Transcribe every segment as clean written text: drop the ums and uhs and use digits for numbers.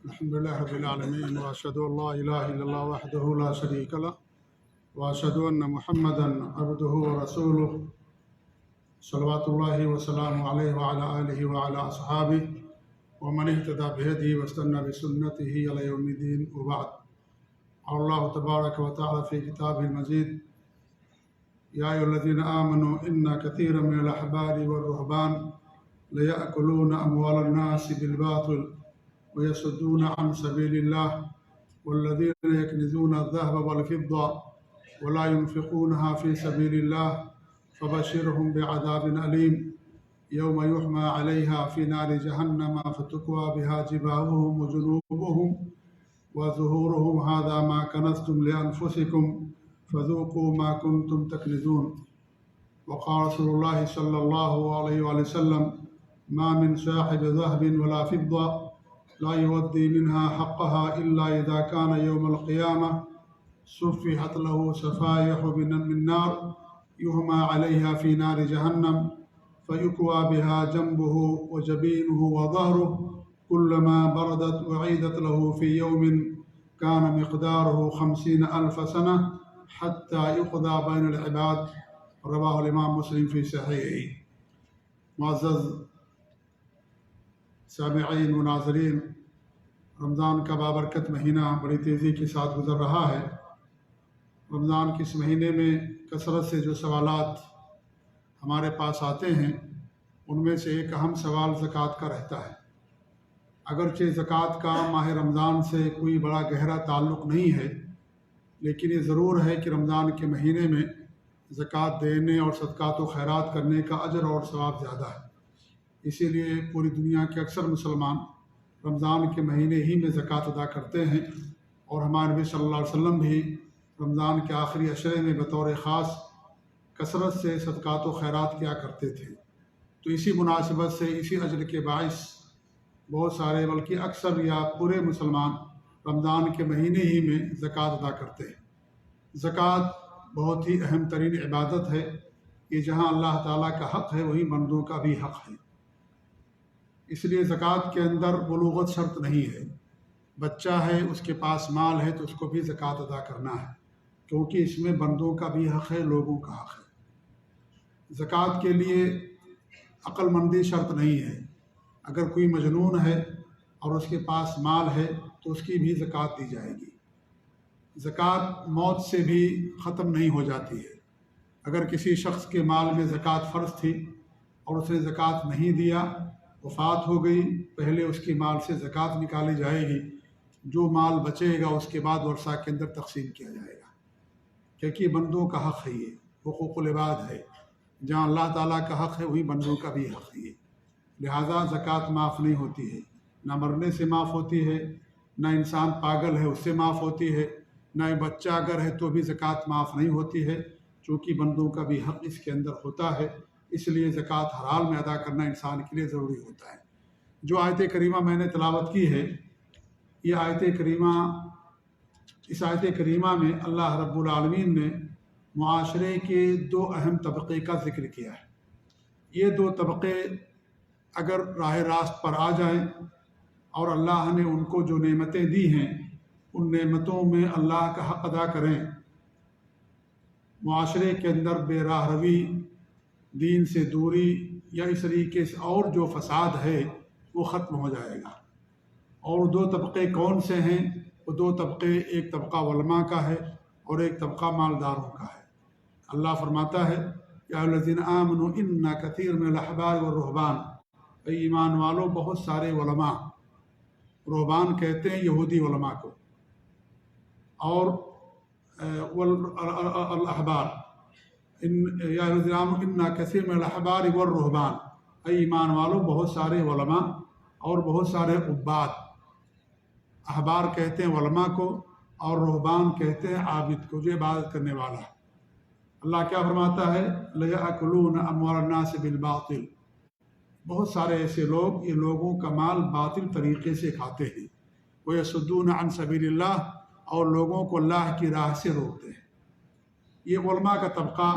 الحمد لله رب العالمين وأشهد أن لا إله إلا الله وحده لا شريك له وأشهد أن محمدا عبده ورسوله صلوات الله وسلامه عليه وعلى آله وعلى أصحابه ومن اهتدى بهديه واستنى بسنته إلى يوم الدين وبعد. قال الله تبارك وتعالى في كتابه المجيد: يا أيها الذين آمنوا إن كثيرا من الأحبار والرهبان ليأكلون أموال الناس بالباطل ويصدون عن سبيل الله والذين يكنزون الذهب والفضة ولا ينفقونها في سبيل الله فبشرهم بعذاب أليم يوم يحمى عليها في نار جهنم فتكوى بها جباههم وجنوبهم وظهورهم هذا ما كنزتم لأنفسكم فذوقوا ما كنتم تكنزون. وقال رسول الله صلى الله عليه وسلم: ما من صاحب ذهب ولا فضة لا يودي منها حقها إلا إذا كان يوم القيامة صفحت له صفائح من نار يهمى عليها في نار جهنم فيكوى بها جنبه وجبينه وظهره كلما بردت أعيدت له في يوم كان مقداره 50,000 سنة حتى يقضى بين العباد. رواه الإمام مسلم في صحيحه. معزز سامعین و ناظرین، رمضان کا بابرکت مہینہ بڑی تیزی کے ساتھ گزر رہا ہے۔ رمضان کے اس مہینے میں کثرت سے جو سوالات ہمارے پاس آتے ہیں ان میں سے ایک اہم سوال زکوٰۃ کا رہتا ہے۔ اگرچہ زکوٰۃ کا ماہ رمضان سے کوئی بڑا گہرا تعلق نہیں ہے، لیکن یہ ضرور ہے کہ رمضان کے مہینے میں زکوٰۃ دینے اور صدقات و خیرات کرنے کا اجر اور ثواب زیادہ ہے۔ اسی لیے پوری دنیا کے اکثر مسلمان رمضان کے مہینے ہی میں زکوٰۃ ادا کرتے ہیں، اور ہمارے نبی صلی اللہ علیہ وسلم بھی رمضان کے آخری عشرے میں بطور خاص کثرت سے صدقات و خیرات کیا کرتے تھے۔ تو اسی مناسبت سے، اسی اجر کے باعث بہت سارے بلکہ اکثر یا پورے مسلمان رمضان کے مہینے ہی میں زکوٰۃ ادا کرتے ہیں۔ زکوٰۃ بہت ہی اہم ترین عبادت ہے۔ یہ جہاں اللہ تعالیٰ کا حق ہے وہیں بندوں کا بھی حق ہے۔ اس لیے زکوٰۃ کے اندر بلوغت شرط نہیں ہے۔ بچہ ہے، اس کے پاس مال ہے تو اس کو بھی زکوٰۃ ادا کرنا ہے، کیونکہ اس میں بندوں کا بھی حق ہے، لوگوں کا حق ہے۔ زکوٰۃ کے لیے عقل مندی شرط نہیں ہے۔ اگر کوئی مجنون ہے اور اس کے پاس مال ہے تو اس کی بھی زکوٰۃ دی جائے گی۔ زکوٰۃ موت سے بھی ختم نہیں ہو جاتی ہے۔ اگر کسی شخص کے مال میں زکوٰۃ فرض تھی اور اس نے زکوٰۃ نہیں دیا، وفات ہو گئی، پہلے اس کے مال سے زکوٰۃ نکالی جائے گی، جو مال بچے گا اس کے بعد ورثہ کے اندر تقسیم کیا جائے گا، کیونکہ بندوں کا حق ہے، یہ حقوق العباد ہے۔ جہاں اللہ تعالیٰ کا حق ہے وہیں بندوں کا بھی حق ہے۔ لہٰذا زکوٰۃ معاف نہیں ہوتی ہے، نہ مرنے سے معاف ہوتی ہے، نہ انسان پاگل ہے اس سے معاف ہوتی ہے، نہ بچہ اگر ہے تو بھی زکوٰۃ معاف نہیں ہوتی ہے، چونکہ بندوں کا بھی حق اس کے اندر ہوتا ہے۔ اس لیے زکوٰۃ ہر حال میں ادا کرنا انسان کے لیے ضروری ہوتا ہے۔ جو آیت کریمہ میں نے تلاوت کی ہے، یہ آیت کریمہ، اس آیت کریمہ میں اللہ رب العالمین نے معاشرے کے دو اہم طبقے کا ذکر کیا ہے۔ یہ دو طبقے اگر راہ راست پر آ جائیں اور اللہ نے ان کو جو نعمتیں دی ہیں ان نعمتوں میں اللہ کا حق ادا کریں، معاشرے کے اندر بے راہ روی، دین سے دوری یا اس طریقے سے اور جو فساد ہے وہ ختم ہو جائے گا۔ اور دو طبقے کون سے ہیں؟ وہ دو طبقے، ایک طبقہ علماء کا ہے اور ایک طبقہ مالداروں کا ہے۔ اللہ فرماتا ہے: یا الذین آمنوا ان کثیر من الاحبار والرہبان، اے ایمان والو، بہت سارے علماء، رہبان کہتے ہیں یہودی علماء کو، اور الاحبار، یا الذین آمنوا ان کثیر من الاحبار والرہبان، اے ایمان والو، بہت سارے علماء اور بہت سارے عباد۔ احبار کہتے ہیں علماء کو اور رہبان کہتے ہیں عابد کو، جو عبادت کرنے والا ہے۔ اللہ کیا فرماتا ہے؟ لَيَأْكُلُونَ أَمْوَالَ النَّاسِ بِالْبَاطِلِ، بہت سارے ایسے لوگ یہ لوگوں کا مال باطل طریقے سے کھاتے ہیں۔ وَيَصُدُّونَ عَنْ سَبِيلِ اللَّهِ، اور لوگوں کو اللہ کی راہ سے روکتے ہیں۔ یہ علماء کا طبقہ،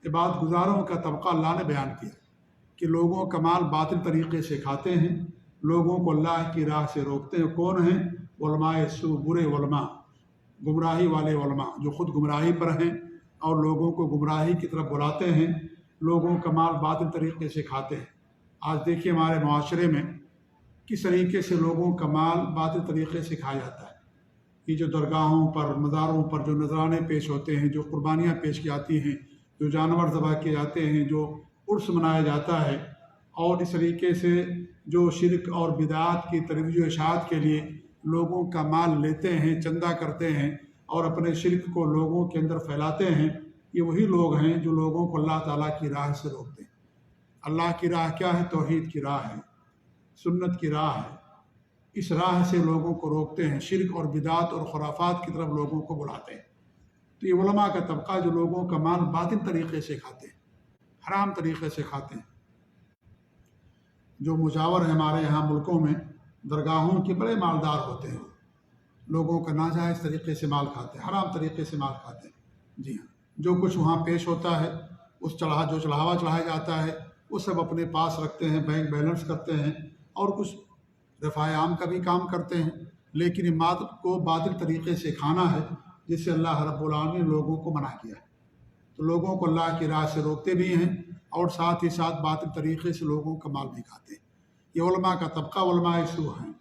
عبادت گزاروں کا طبقہ اللہ نے بیان کیا کہ لوگوں کا مال باطل طریقے سے کھاتے ہیں، لوگوں کو اللہ کی راہ سے روکتے ہیں۔ کون ہیں؟ علماء سو، برے علماء، گمراہی والے علماء جو خود گمراہی پر ہیں اور لوگوں کو گمراہی کی طرف بلاتے ہیں، لوگوں کا مال باطل طریقے سے کھاتے ہیں۔ آج دیکھیے ہمارے معاشرے میں کس طریقے سے لوگوں کا مال باطل طریقے سے کھایا جاتا ہے۔ یہ جو درگاہوں پر، مزاروں پر جو نذرانے پیش ہوتے ہیں، جو قربانیاں پیش کی جاتی ہیں، جو جانور ذبح کیے جاتے ہیں، جو عرس منایا جاتا ہے، اور اس طریقے سے جو شرک اور بدعات کی ترویج و اشاعت کے لیے لوگوں کا مال لیتے ہیں، چندہ کرتے ہیں اور اپنے شرک کو لوگوں کے اندر پھیلاتے ہیں، یہ وہی لوگ ہیں جو لوگوں کو اللہ تعالیٰ کی راہ سے روکتے ہیں۔ اللہ کی راہ کیا ہے؟ توحید کی راہ ہے، سنت کی راہ ہے۔ اس راہ سے لوگوں کو روکتے ہیں، شرک اور بدعات اور خرافات کی طرف لوگوں کو بلاتے ہیں۔ تو یہ علماء کا طبقہ جو لوگوں کا مال باطل طریقے سے کھاتے ہیں، حرام طریقے سے کھاتے ہیں، جو مجاور ہیں ہمارے یہاں ملکوں میں، درگاہوں کے بڑے مالدار ہوتے ہیں، لوگوں کا ناجائز طریقے سے مال کھاتے ہیں، حرام طریقے سے مال کھاتے ہیں۔ جی ہاں، جو کچھ وہاں پیش ہوتا ہے، جو چڑھاوا چڑھایا جاتا ہے، وہ سب اپنے پاس رکھتے ہیں، بینک بیلنس کرتے ہیں اور کچھ رفع عام کا بھی کام کرتے ہیں، لیکن مال کو باطل طریقے سے کھانا ہے جس سے اللہ رب العالمین نے لوگوں کو منع کیا ہے۔ تو لوگوں کو اللہ کی راہ سے روکتے بھی ہیں اور ساتھ ہی ساتھ باطل طریقے سے لوگوں کا مال بھی کھاتے ہیں۔ یہ علماء کا طبقہ علماء سو ہیں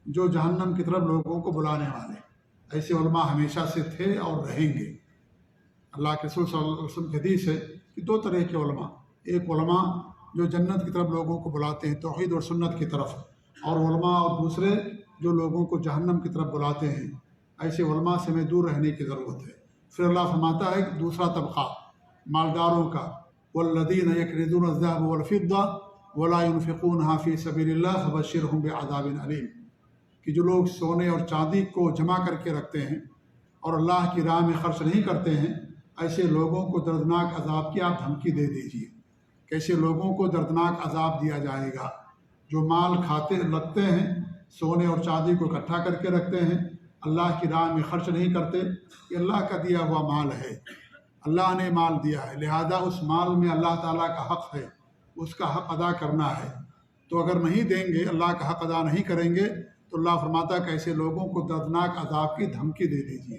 جو جہنم کی طرف لوگوں کو بلانے والے ہیں۔ ایسے علماء ہمیشہ سے تھے اور رہیں گے۔ اللہ کے رسول صلی اللہ علیہ وسلم کی حدیث ہے کہ دو طرح کے علماء، ایک علماء جو جنت کی طرف لوگوں کو بلاتے ہیں، توحید اور سنت کی طرف، اور علماء اور دوسرے جو لوگوں کو جہنم کی طرف بلاتے ہیں۔ ایسے علماء سے ہمیں دور رہنے کی ضرورت ہے۔ پھر اللہ فرماتا ہے کہ دوسرا طبقہ مالداروں کا، والذین یکنزون الذهب والفضة ولا ينفقونها في سبيل الله فبشرهم بعذاب علیم، کہ جو لوگ سونے اور چاندی کو جمع کر کے رکھتے ہیں اور اللہ کی راہ میں خرچ نہیں کرتے ہیں، ایسے لوگوں کو دردناک عذاب کی آپ دھمکی دے دیجیے۔ کیسے لوگوں کو دردناک عذاب دیا جائے گا؟ جو مال کھاتے رکھتے ہیں، سونے اور چاندی کو اکٹھا کر کے رکھتے ہیں، اللہ کی راہ میں خرچ نہیں کرتے، یہ اللہ کا دیا ہوا مال ہے، اللہ نے مال دیا ہے، لہذا اس مال میں اللہ تعالیٰ کا حق ہے، اس کا حق ادا کرنا ہے۔ تو اگر نہیں دیں گے، اللہ کا حق ادا نہیں کریں گے، تو اللہ فرماتا کہ ایسے لوگوں کو دردناک عذاب کی دھمکی دے دیجیے۔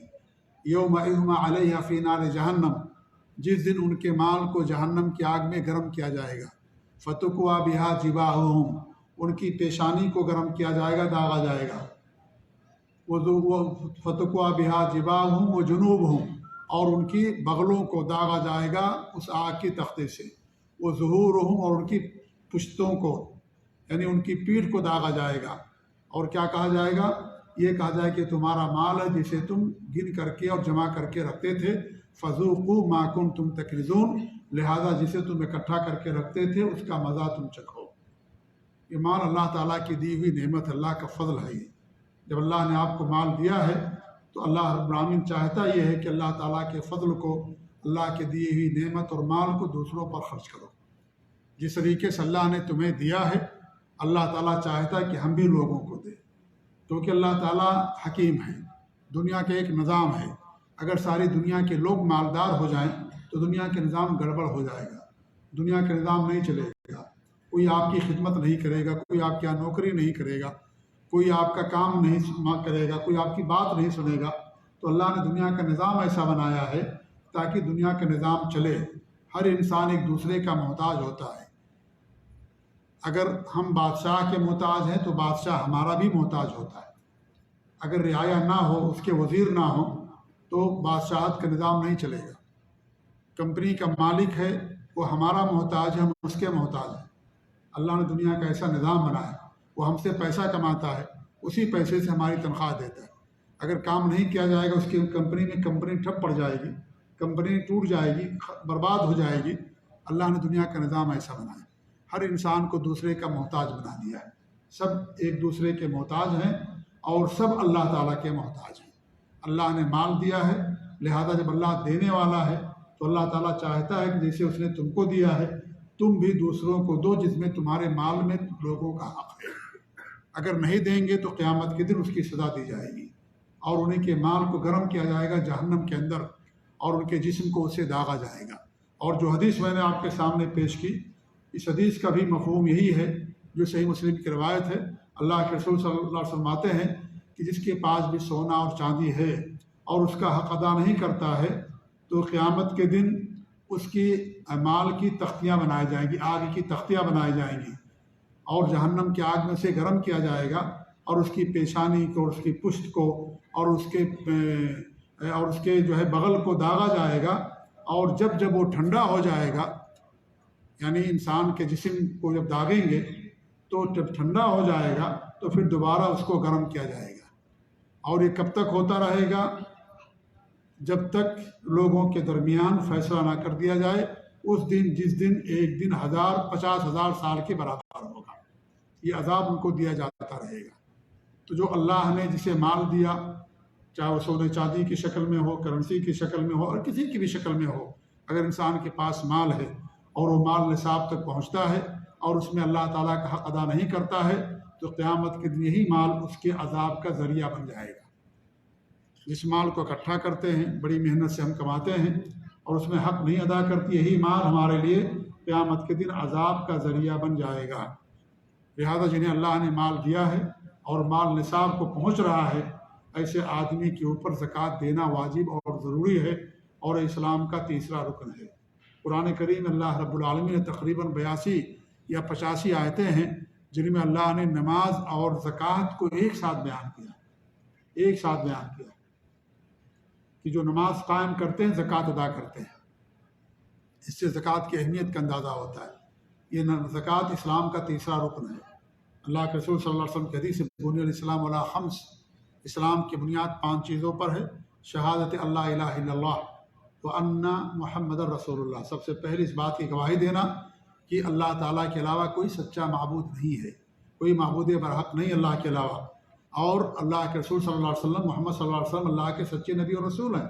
یوم یحمى علیہ فی نار جہنم، جس دن ان کے مال کو جہنم کی آگ میں گرم کیا جائے گا، فتقویٰ بہا جباہہم، ان کی پیشانی کو گرم کیا جائے گا، داغا جائے گا، فتقویٰ بہا جباہہم وجنوبہم، اور ان کی بغلوں کو داغا جائے گا اس آگ کی تختے سے، وظہورہم، اور ان کی پشتوں کو یعنی ان کی پیٹھ کو داغا جائے گا۔ اور کیا کہا جائے گا؟ یہ کہا جائے کہ تمہارا مال ہے جسے تم گن کر کے اور جمع کر کے رکھتے تھے، فذوقوا ما کنتم تکنزون، لہذا جسے تم اکٹھا کر کے رکھتے تھے اس کا مزہ تم چکھو۔ یہ مال اللہ تعالیٰ کی دی ہوئی نعمت، اللہ کا فضل ہے۔ یہ جب اللہ نے آپ کو مال دیا ہے تو اللہ رب العالمین چاہتا یہ ہے کہ اللہ تعالیٰ کے فضل کو، اللہ کے دی ہوئی نعمت اور مال کو دوسروں پر خرچ کرو۔ جس طریقے سے اللہ نے تمہیں دیا ہے، اللہ تعالیٰ چاہتا ہے کہ ہم بھی لوگوں کو دیں، کیونکہ اللہ تعالیٰ حکیم ہے۔ دنیا کا ایک نظام ہے، اگر ساری دنیا کے لوگ مالدار ہو جائیں تو دنیا کا نظام گڑبڑ ہو جائے گا، دنیا کا نظام نہیں چلے گا، کوئی آپ کی خدمت نہیں کرے گا، کوئی آپ کی یہاں نوکری نہیں کرے گا، کوئی آپ کا کام نہیں کرے گا، کوئی آپ کی بات نہیں سنے گا۔ تو اللہ نے دنیا کا نظام ایسا بنایا ہے تاکہ دنیا کا نظام چلے۔ ہر انسان ایک دوسرے کا محتاج ہوتا ہے۔ اگر ہم بادشاہ کے محتاج ہیں تو بادشاہ ہمارا بھی محتاج ہوتا ہے۔ اگر رعایا نہ ہو، اس کے وزیر نہ ہو، تو بادشاہت کا نظام نہیں چلے گا۔ کمپنی کا مالک ہے، وہ ہمارا محتاج ہے، ہم اس کے محتاج ہیں۔ اللہ نے دنیا کا ایسا نظام بنایا، وہ ہم سے پیسہ کماتا ہے، اسی پیسے سے ہماری تنخواہ دیتا ہے۔ اگر کام نہیں کیا جائے گا اس کی کمپنی میں، کمپنی ٹھپ پڑ جائے گی، کمپنی ٹوٹ جائے گی، برباد ہو جائے گی۔ اللہ نے دنیا کا نظام ایسا بنایا، ہر انسان کو دوسرے کا محتاج بنا دیا ہے۔ سب ایک دوسرے کے محتاج ہیں اور سب اللہ تعالیٰ کے محتاج ہیں۔ اللہ نے مال دیا ہے، لہذا جب اللہ دینے والا ہے تو اللہ تعالیٰ چاہتا ہے کہ جیسے اس نے تم کو دیا ہے، تم بھی دوسروں کو دو جس میں تمہارے مال میں لوگوں کا حق ہے۔ اگر نہیں دیں گے تو قیامت کے دن اس کی سزا دی جائے گی اور انہیں کے مال کو گرم کیا جائے گا جہنم کے اندر، اور ان کے جسم کو اسے داغا جائے گا۔ اور جو حدیث میں نے آپ کے سامنے پیش کی، اس حدیث کا بھی مفہوم یہی ہے جو صحیح مسلم کی روایت ہے، اللہ کے رسول صلی اللہ علیہ وسلم فرماتے ہیں کہ جس کے پاس بھی سونا اور چاندی ہے اور اس کا حق ادا نہیں کرتا ہے تو قیامت کے دن اس کی مال کی تختیاں بنائی جائیں گی، آگ کی تختیاں بنائی جائیں گی اور جہنم کی آگ میں سے گرم کیا جائے گا، اور اس کی پیشانی کو، اس کی پشت کو اور اس کے جو ہے بغل کو داغا جائے گا، اور جب وہ ٹھنڈا ہو جائے گا، یعنی انسان کے جسم کو جب داغیں گے تو جب ٹھنڈا ہو جائے گا تو پھر دوبارہ اس کو گرم کیا جائے گا، اور یہ کب تک ہوتا رہے گا؟ جب تک لوگوں کے درمیان فیصلہ نہ کر دیا جائے اس دن، جس دن ایک دن 50,000 سال کے برابر ہوگا۔ یہ عذاب ان کو دیا جاتا رہے گا۔ تو جو اللہ نے جسے مال دیا، چاہے وہ سونے چاندی کی شکل میں ہو، کرنسی کی شکل میں ہو، اور کسی کی بھی شکل میں ہو، اگر انسان کے پاس مال ہے اور وہ مال نصاب تک پہنچتا ہے اور اس میں اللہ تعالیٰ کا حق ادا نہیں کرتا ہے تو قیامت کے دن یہی مال اس کے عذاب کا ذریعہ بن جائے گا۔ جس مال کو اکٹھا کرتے ہیں، بڑی محنت سے ہم کماتے ہیں، اور اس میں حق نہیں ادا کرتی، یہی مال ہمارے لیے قیامت کے دن عذاب کا ذریعہ بن جائے گا۔ لہذا جنہیں اللہ نے مال دیا ہے اور مال نصاب کو پہنچ رہا ہے، ایسے آدمی کے اوپر زکوٰۃ دینا واجب اور ضروری ہے، اور اسلام کا تیسرا رکن ہے۔ قرآن کریم اللہ رب العالمین نے تقریباً 82 یا 85 آیتیں ہیں جن میں اللہ نے نماز اور زکوٰۃ کو ایک ساتھ بیان کیا کہ جو نماز قائم کرتے ہیں زکوٰۃ ادا کرتے ہیں۔ اس سے زکوٰۃ کی اہمیت کا اندازہ ہوتا ہے۔ یہ زکوٰۃ اسلام کا تیسرا رکن ہے۔ اللہ کے رسول صلی اللہ علیہ وسلم کی حدیث بنی الاسلام علی خمس، اسلام کی بنیاد 5 چیزوں پر ہے: شہادت اللہ الہ الا اللہ وان محمد رسول اللہ، سب سے پہلے اس بات کی گواہی دینا کہ اللہ تعالیٰ کے علاوہ کوئی سچا معبود نہیں ہے، کوئی معبود برحق نہیں اللہ کے علاوہ، اور اللہ کے رسول صلی اللہ علیہ وسلم، محمد صلی اللہ علیہ وسلم اللہ کے سچے نبی اور رسول ہیں۔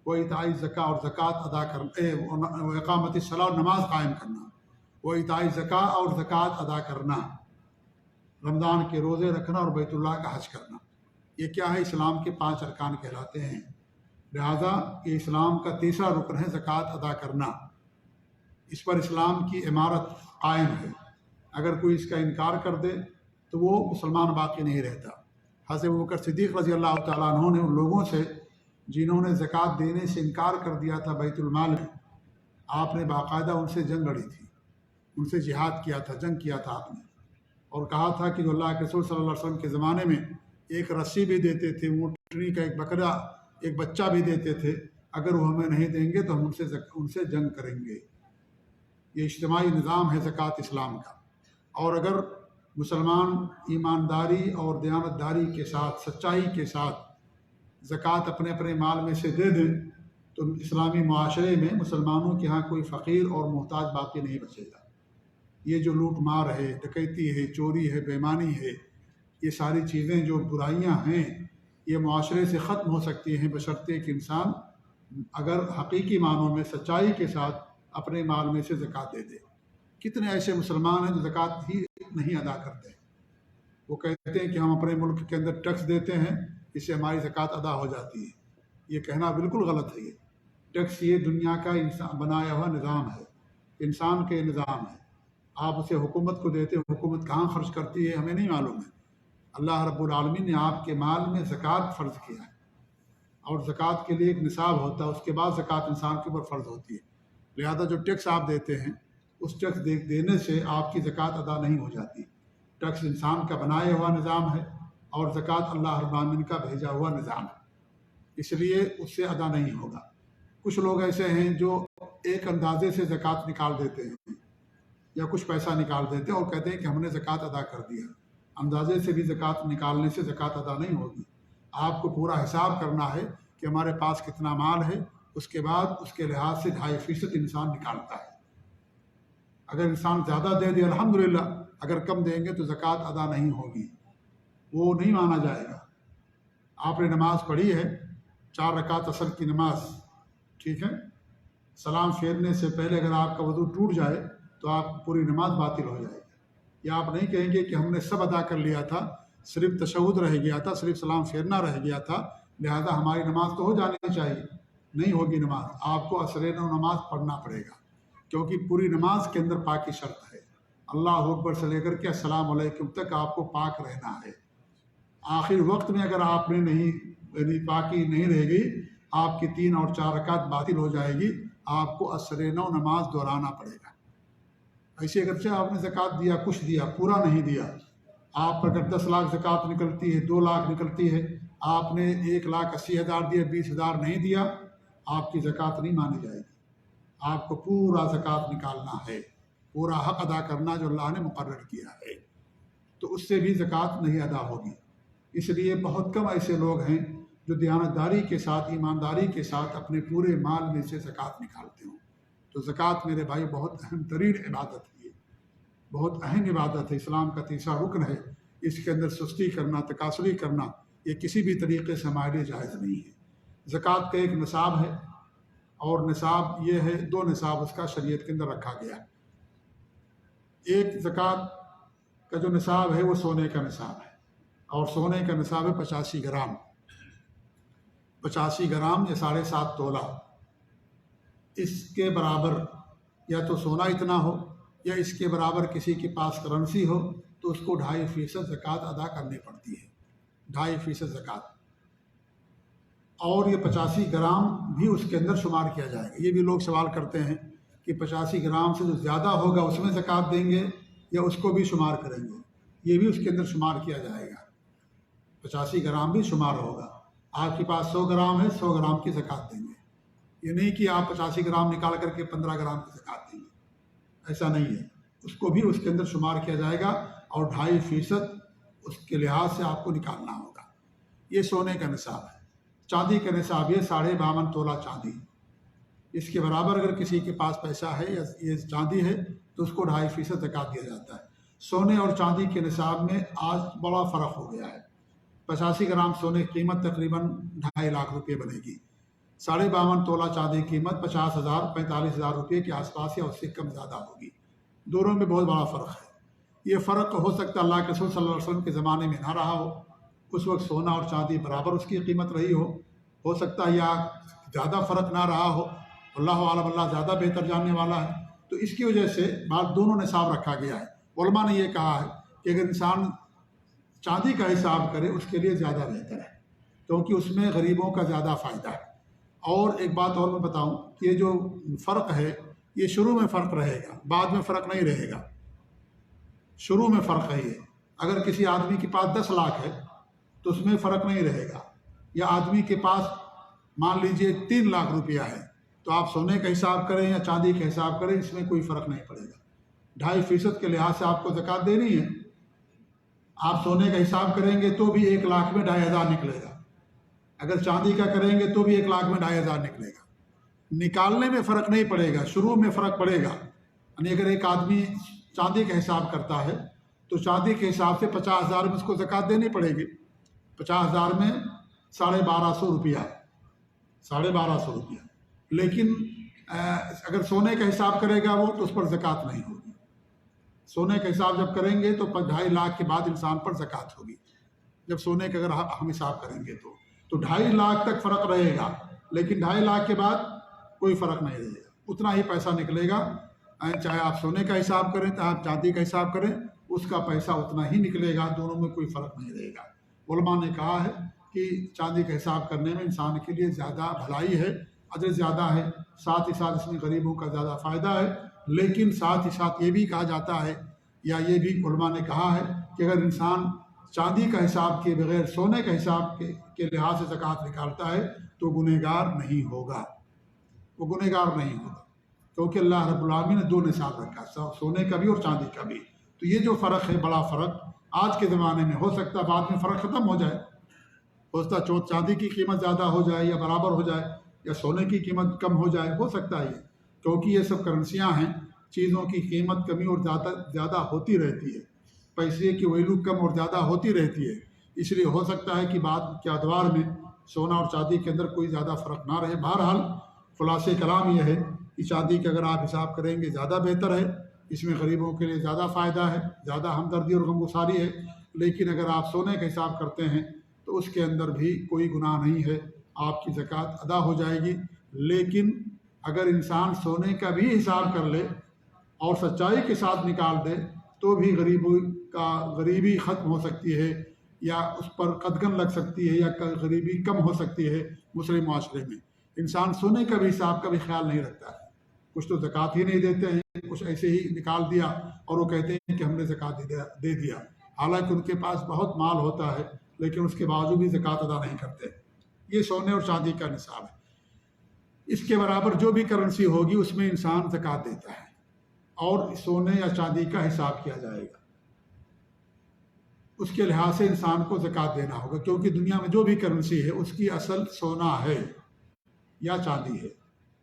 وہ ایتاء زکوٰۃ اور زکوٰۃ ادا کرنا، اقامت الصلاۃ اور نماز قائم کرنا، وہ ایتاء زکوٰۃ اور زکوٰۃ ادا کرنا، رمضان کے روزے رکھنا اور بیت اللہ کا حج کرنا۔ یہ کیا ہے؟ اسلام کے 5 ارکان کہلاتے ہیں۔ لہذا یہ اسلام کا تیسرا رکن ہے زکوٰۃ ادا کرنا۔ اس پر اسلام کی عمارت قائم ہے۔ اگر کوئی اس کا انکار کر دے تو وہ مسلمان باقی نہیں رہتا۔ حضرت ابوبکر صدیق رضی اللہ تعالیٰ عنہ نے ان لوگوں سے جنہوں نے زکوٰۃ دینے سے انکار کر دیا تھا بیت المال میں، آپ نے باقاعدہ ان سے جنگ لڑی تھی، ان سے جہاد کیا تھا، جنگ کیا تھا آپ نے، اور کہا تھا کہ جو اللہ کے رسول صلی اللہ علیہ وسلم کے زمانے میں ایک رسی بھی دیتے تھے، اونٹنی کا ایک بکرا، ایک بچہ بھی دیتے تھے، اگر وہ ہمیں نہیں دیں گے تو ہم ان سے جنگ کریں گے۔ یہ اجتماعی نظام ہے زکوٰۃ اسلام کا۔ اور اگر مسلمان ایمانداری اور دیانتداری کے ساتھ، سچائی کے ساتھ زکوٰۃ اپنے اپنے مال میں سے دے دیں تو اسلامی معاشرے میں مسلمانوں کے ہاں کوئی فقیر اور محتاج باقی نہیں بچے گا۔ یہ جو لوٹ مار ہے، ڈکیتی ہے، چوری ہے، بے ایمانی ہے، یہ ساری چیزیں جو برائیاں ہیں، یہ معاشرے سے ختم ہو سکتی ہیں بشرطے کہ انسان اگر حقیقی معنوں میں سچائی کے ساتھ اپنے مال میں سے زکوٰۃ دے دے۔ کتنے ایسے مسلمان ہیں جو زکوٰۃ ہی نہیں ادا کرتے، وہ کہتے ہیں کہ ہم اپنے ملک کے اندر ٹیکس دیتے ہیں، اس سے ہماری زکوٰۃ ادا ہو جاتی ہے۔ یہ کہنا بالکل غلط ہے۔ یہ ٹیکس یہ دنیا کا انسان بنایا ہوا نظام ہے، انسان کے نظام ہے۔ آپ اسے حکومت کو دیتے، حکومت کہاں خرچ کرتی ہے ہمیں نہیں معلوم ہے۔ اللہ رب العالمین نے آپ کے مال میں زکوٰۃ فرض کیا ہے، اور زکوٰۃ کے لیے ایک نصاب ہوتا ہے، اس کے بعد زکوٰۃ انسان کے اوپر فرض ہوتی ہے۔ لہذا جو ٹیکس آپ دیتے ہیں اس ٹیکس دینے سے آپ کی زکوٰۃ ادا نہیں ہو جاتی۔ ٹیکس انسان کا بنایا ہوا نظام ہے اور زکوٰۃ اللہ رب العالمین کا بھیجا ہوا نظام ہے، اس لیے اس سے ادا نہیں ہوگا۔ کچھ لوگ ایسے ہیں جو ایک اندازے سے زکوٰۃ نکال دیتے ہیں یا کچھ پیسہ نکال دیتے ہیں اور کہتے ہیں کہ ہم نے زکوٰۃ ادا کر دیا۔ اندازے سے بھی زکوٰۃ نکالنے سے زکوٰۃ ادا نہیں ہوگی۔ آپ کو پورا حساب کرنا ہے کہ ہمارے پاس کتنا مال ہے، اس کے بعد اس کے لحاظ سے 2.5% انسان نکالتا ہے۔ اگر انسان زیادہ دے دے الحمدللہ، اگر کم دیں گے تو زکوٰۃ ادا نہیں ہوگی، وہ نہیں مانا جائے گا۔ آپ نے نماز پڑھی ہے، 4 رکعت عصر کی نماز، ٹھیک ہے، سلام پھیرنے سے پہلے اگر آپ کا وضو ٹوٹ جائے تو آپ پوری نماز باطل ہو جائے گی۔ یا آپ نہیں کہیں گے کہ ہم نے سب ادا کر لیا تھا، صرف تشہد رہ گیا تھا، صرف سلام پھیرنا رہ گیا تھا، لہذا ہماری نماز تو ہو جانی چاہیے۔ نہیں ہوگی نماز، آپ کو عصر نماز پڑھنا پڑے گا، کیونکہ پوری نماز کے اندر پاکی شرط ہے۔ اللہ اکبر سے لے کر کے السلام علیکم تک آپ کو پاک رہنا ہے۔ آخر وقت میں اگر آپ نے یعنی پاکی نہیں رہے گی، آپ کی 3 اور 4 رکعت باطل ہو جائے گی، آپ کو اثر نو نماز دہرانا پڑے گا۔ ایسے اگرچہ آپ نے زکوٰۃ دیا، کچھ دیا، پورا نہیں دیا، آپ پر اگر 10 لاکھ زکوٰۃ نکلتی ہے، 2 لاکھ نکلتی ہے، آپ نے 1,80,000 دیا، 20,000 نہیں دیا، آپ کی زکوٰۃ نہیں مانی جائے گی۔ آپ کو پورا زکوٰۃ نکالنا ہے، پورا حق ادا کرنا جو اللہ نے مقرر کیا ہے، تو اس سے بھی زکوٰۃ نہیں ادا ہوگی۔ اس لیے بہت کم ایسے لوگ ہیں جو دیانتداری کے ساتھ، ایمانداری کے ساتھ اپنے پورے مال میں سے زکوٰۃ نکالتے ہوں۔ تو زکوٰۃ میرے بھائی بہت اہم ترین عبادت ہے، بہت اہم عبادت ہے، اسلام کا تیسرا رکن ہے۔ اس کے اندر سستی کرنا، تکاسلی کرنا، یہ کسی بھی طریقے سے ہمارے لیے جائز نہیں ہے۔ زکوٰۃ کا ایک نصاب ہے، اور نصاب یہ ہے، 2 نصاب اس کا شریعت کے اندر رکھا گیا ہے۔ ایک زکوٰۃ کا جو نصاب ہے وہ سونے کا نصاب ہے، اور سونے کا نصاب ہے 85 گرام، 85 گرام یا 7.5 تولہ۔ اس کے برابر یا تو سونا اتنا ہو، یا اس کے برابر کسی کے پاس کرنسی ہو، تو اس کو 2.5% زکوٰۃ ادا کرنی پڑتی ہے، 2.5% زکوٰۃ۔ اور یہ 85 گرام بھی اس کے اندر شمار کیا جائے گا۔ یہ بھی لوگ سوال کرتے ہیں کہ 85 گرام سے جو زیادہ ہوگا اس میں زکوٰۃ دیں گے یا اس کو بھی شمار کریں گے؟ یہ بھی اس کے اندر شمار کیا جائے گا، 85 گرام بھی شمار ہوگا۔ آپ کے پاس 100 گرام ہے، 100 گرام کی زکوٰۃ دیں گے۔ یہ نہیں کہ آپ 85 گرام نکال کر کے 15 گرام کی زکوٰۃ دیں گے، ایسا نہیں ہے۔ اس کو بھی اس کے اندر شمار کیا جائے گا، اور 2.5% اس کے لحاظ سے آپ کو نکالنا ہوگا۔ یہ سونے کا نصاب ہے۔ چاندی کا نصاب یہ 52.5 تولہ چاندی، اس کے برابر اگر کسی کے پاس پیسہ ہے یا یہ چاندی ہے تو اس کو 2.5% زکوٰۃ دیا جاتا ہے۔ سونے اور چاندی کے نصاب میں آج بڑا فرق ہو گیا ہے۔ 85 گرام سونے کی قیمت تقریباً 2.5 لاکھ روپے بنے گی۔ 52.5 تولہ چاندی کی قیمت 50,000 45,000 روپے کے آس پاس یا اس سے کم زیادہ ہوگی۔ دونوں میں بہت بڑا فرق ہے۔ یہ فرق ہو سکتا ہے اللہ کے رسول صلی اللہ علیہ وسلم کے زمانے میں نہ رہا ہو، اس وقت سونا اور چاندی برابر اس کی قیمت رہی ہو سکتا ہے یا زیادہ فرق نہ رہا ہو، اللہ عالم، اللہ زیادہ بہتر جاننے والا ہے۔ تو اس کی وجہ سے بعد دونوں نصاب رکھا گیا ہے۔ علماء نے یہ کہا ہے کہ اگر انسان چاندی کا حساب کرے اس کے لیے زیادہ بہتر ہے، کیونکہ اس میں غریبوں کا زیادہ فائدہ ہے۔ اور ایک بات اور میں بتاؤں کہ یہ جو فرق ہے یہ شروع میں فرق رہے گا، بعد میں فرق نہیں رہے گا۔ شروع میں فرق ہے یہ۔ اگر کسی آدمی کے پاس 10 لاکھ ہے تو اس میں فرق نہیں رہے گا، یا آدمی کے پاس مان لیجئے 3 لاکھ روپیہ ہے، تو آپ سونے کا حساب کریں یا چاندی کا حساب کریں، اس میں کوئی فرق نہیں پڑے گا۔ 2.5% کے لحاظ سے آپ کو زکوٰۃ دینی ہے۔ آپ سونے کا حساب کریں گے تو بھی 1 لاکھ میں 2.500 نکلے گا، اگر چاندی کا کریں گے تو بھی 1 لاکھ میں 2.500 نکلے گا۔ نکالنے میں فرق نہیں پڑے گا، شروع میں فرق پڑے گا۔ یعنی اگر ایک آدمی چاندی کا حساب کرتا ہے تو چاندی کے حساب سے 50,000 میں اس کو زکوٰۃ دینی پڑے گی۔ 50,000 میں 1,250 روپیہ، 1,250 روپیہ۔ لیکن اگر سونے کا حساب کرے گا وہ تو اس پر زکوٰۃ نہیں ہوگی۔ سونے کا حساب جب کریں گے تو 2.5 لاکھ کے بعد انسان پر زکوٰۃ ہوگی۔ جب سونے کا اگر ہم حساب کریں گے تو 2.5 لاکھ تک فرق رہے گا، لیکن 2.5 لاکھ کے بعد کوئی فرق نہیں رہے گا، اتنا ہی پیسہ نکلے گا۔ چاہے آپ سونے کا حساب کریں چاہے آپ چاندی کا حساب کریں، اس کا پیسہ اتنا ہی نکلے گا، دونوں میں کوئی فرق نہیں رہے گا۔ علماء نے کہا ہے کہ چاندی کا حساب کرنے میں انسان کے لیے زیادہ بھلائی ہے، اجر زیادہ ہے، ساتھ ہی ساتھ اس میں غریبوں کا زیادہ فائدہ ہے۔ لیکن ساتھ ہی ساتھ یہ بھی کہا جاتا ہے، یا یہ بھی علماء نے کہا ہے کہ اگر انسان چاندی کا حساب کے بغیر سونے کا حساب کے لحاظ سے زکوٰۃ نکالتا ہے تو گنہگار نہیں ہوگا، وہ گنہگار نہیں ہوگا، کیونکہ اللہ رب العالمین نے 2 نصاب رکھا، سونے کا بھی اور چاندی کا بھی۔ تو یہ جو فرق ہے، بڑا فرق آج کے زمانے میں، ہو سکتا ہے بعد میں فرق ختم ہو جائے، ہو سکتا ہے چاندی کی قیمت زیادہ ہو جائے یا برابر ہو جائے، یا سونے کی قیمت کم ہو جائے، ہو سکتا ہے یہ، کیونکہ یہ سب کرنسیاں ہیں، چیزوں کی قیمت کمی اور زیادہ ہوتی رہتی ہے، پیسے کی ویلو کم اور زیادہ ہوتی رہتی ہے۔ اس لیے ہو سکتا ہے کہ بعد کے ادوار میں سونا اور چاندی کے اندر کوئی زیادہ فرق نہ رہے۔ بہرحال خلاصہ کلام یہ ہے کہ چاندی کا اگر آپ حساب کریں گے زیادہ بہتر ہے، اس میں غریبوں کے لیے زیادہ فائدہ ہے، زیادہ ہمدردی اور غمگساری ہے۔ لیکن اگر آپ سونے کا حساب کرتے ہیں تو اس کے اندر بھی کوئی گناہ نہیں ہے، آپ کی زکوٰۃ ادا ہو جائے گی۔ لیکن اگر انسان سونے کا بھی حساب کر لے اور سچائی کے ساتھ نکال دے تو بھی غریبی ختم ہو سکتی ہے، یا اس پر قدغن لگ سکتی ہے، یا غریبی کم ہو سکتی ہے مسلم معاشرے میں۔ انسان سونے کا بھی حساب کا بھی خیال نہیں رکھتا ہے، کچھ تو زکوٰۃ ہی نہیں دیتے ہیں، کچھ ایسے ہی نکال دیا اور وہ کہتے ہیں کہ ہم نے زکوٰۃ دے دیا، حالانکہ ان کے پاس بہت مال ہوتا ہے لیکن اس کے باوجود بھی زکوٰۃ ادا نہیں کرتے۔ یہ سونے اور چاندی کا نصاب ہے۔ اس کے برابر جو بھی کرنسی ہوگی اس میں انسان زکوٰۃ دیتا ہے، اور سونے یا چاندی کا حساب کیا جائے گا، اس کے لحاظ سے انسان کو زکوٰۃ دینا ہوگا، کیونکہ دنیا میں جو بھی کرنسی ہے اس کی اصل سونا ہے یا چاندی ہے۔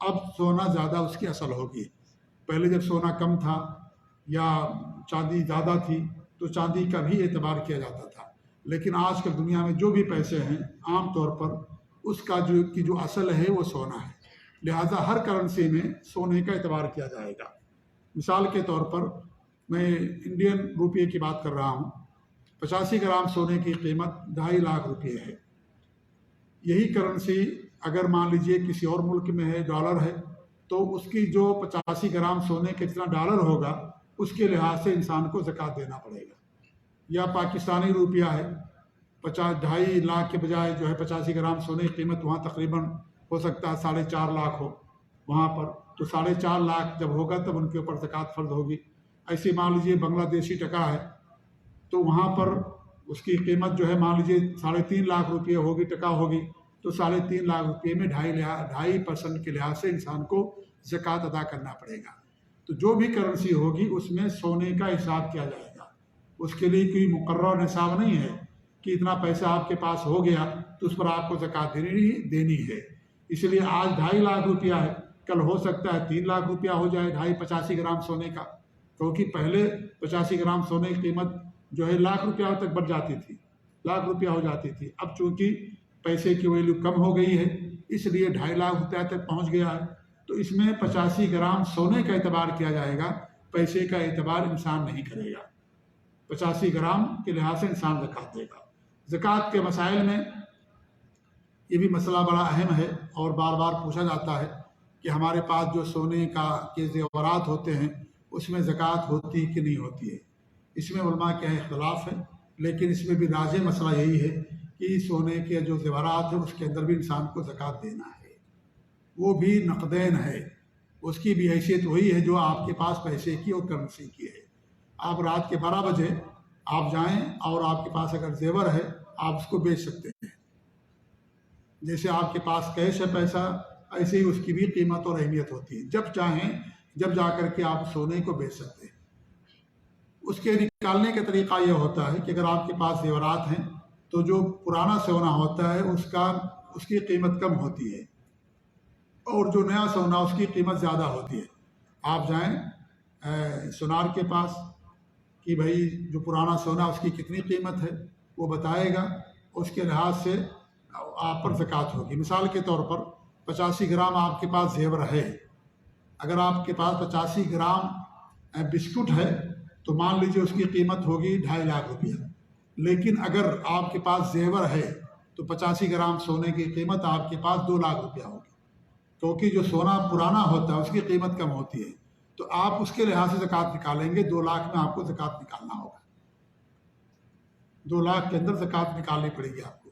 اب سونا زیادہ اس کی اصل ہوگی۔ پہلے جب سونا کم تھا یا چاندی زیادہ تھی تو چاندی کا بھی اعتبار کیا جاتا تھا، لیکن آج کل دنیا میں جو بھی پیسے ہیں عام طور پر اس کا جو اصل ہے وہ سونا ہے، لہذا ہر کرنسی میں سونے کا اعتبار کیا جائے گا۔ مثال کے طور پر میں انڈین روپے کی بات کر رہا ہوں، 85 گرام سونے کی قیمت 2.5 لاکھ روپے ہے۔ یہی کرنسی اگر مان لیجئے کسی اور ملک میں ہے، ڈالر ہے، تو اس کی جو 85 گرام سونے کا جتنا ڈالر ہوگا اس کے لحاظ سے انسان کو زکوٰۃ دینا پڑے گا۔ یا پاکستانی روپیہ ہے، 2.5 لاکھ کے بجائے جو ہے 85 گرام سونے کی قیمت وہاں تقریباً ہو سکتا ہے 4.5 لاکھ ہو وہاں پر، تو 4.5 لاکھ جب ہوگا تب ان کے اوپر زکوٰۃ فرض ہوگی۔ ایسے مان لیجئے بنگلہ دیشی ٹکا ہے تو وہاں پر اس کی قیمت جو ہے مان لیجئے 3.5 لاکھ روپے ہوگی، ٹکا ہوگی، تو 3.5 لاکھ روپے میں 2.5% کے لحاظ سے انسان کو زکوٰۃ ادا کرنا پڑے گا۔ تو جو بھی کرنسی ہوگی اس میں سونے کا حساب کیا جائے گا، اس کے لیے کوئی مقررہ نصاب نہیں ہے کہ اتنا پیسہ آپ کے پاس ہو گیا تو اس پر آپ کو زکوٰۃ دینی ہے۔ اس لیے آج 2.5 لاکھ روپیہ ہے، کل ہو سکتا ہے 3 لاکھ روپیہ ہو جائے 85 گرام سونے کا، کیونکہ پہلے 85 گرام سونے کی قیمت جو ہے لاکھ روپیہ تک بڑھ جاتی تھی، لاکھ روپیہ ہو جاتی تھی۔ اب چونکہ پیسے کی ویلیو کم ہو گئی ہے اس لیے 2.5 لاکھ روپیہ تک پہنچ گیا ہے، تو اس میں 85 گرام سونے کا اعتبار کیا جائے گا، پیسے کا اعتبار انسان نہیں کرے گا۔ 85 گرام کے لحاظ سے انسان زکوٰۃ دے گا۔ زکوٰۃ کے مسائل میں یہ بھی مسئلہ بڑا اہم ہے اور بار بار پوچھا جاتا ہے کہ ہمارے پاس جو سونے کے زیورات ہوتے ہیں اس میں زکوٰۃ ہوتی کہ نہیں ہوتی ہے۔ اس میں علماء کے اختلاف ہے، لیکن اس میں بھی راجح مسئلہ یہی ہے کہ سونے کے جو زیورات ہیں اس کے اندر بھی انسان کو زکوٰۃ دینا ہے، وہ بھی نقدین ہے، اس کی بھی حیثیت وہی ہے جو آپ کے پاس پیسے کی اور کرنسی کی ہے۔ آپ رات کے 12 بجے آپ جائیں اور آپ کے پاس اگر زیور ہے آپ اس کو بیچ سکتے ہیں، جیسے آپ کے پاس کیش ہے پیسہ، ایسے ہی اس کی بھی قیمت اور اہمیت ہوتی ہے۔ جب چاہیں جب جا کر کے آپ سونے کو بیچ سکتے ہیں۔ اس کے نکالنے کا طریقہ یہ ہوتا ہے کہ اگر آپ کے پاس زیورات ہیں تو جو پرانا سونا ہوتا ہے اس کی قیمت کم ہوتی ہے، اور جو نیا سونا اس کی قیمت زیادہ ہوتی ہے۔ آپ جائیں سونار کے پاس کہ بھائی جو پرانا سونا اس کی کتنی قیمت ہے، وہ بتائے گا، اس کے لحاظ سے آپ پر زکوٰۃ ہوگی۔ مثال کے طور پر 85 گرام آپ کے پاس زیور ہے، اگر آپ کے پاس 85 گرام بسکٹ ہے تو مان لیجیے اس کی قیمت ہوگی 2.5 لاکھ روپیہ، لیکن اگر آپ کے پاس زیور ہے تو 85 گرام سونے کی قیمت آپ کے پاس 2 لاکھ روپیہ ہوگی، کیونکہ جو سونا پرانا ہوتا ہے اس کی قیمت کم ہوتی ہے، تو آپ اس کے لحاظ سے زکوٰۃ نکالیں گے۔ 2 لاکھ میں آپ کو زکوٰۃ نکالنا ہوگا، 2 لاکھ کے اندر زکوٰۃ نکالنی پڑے گی آپ کو،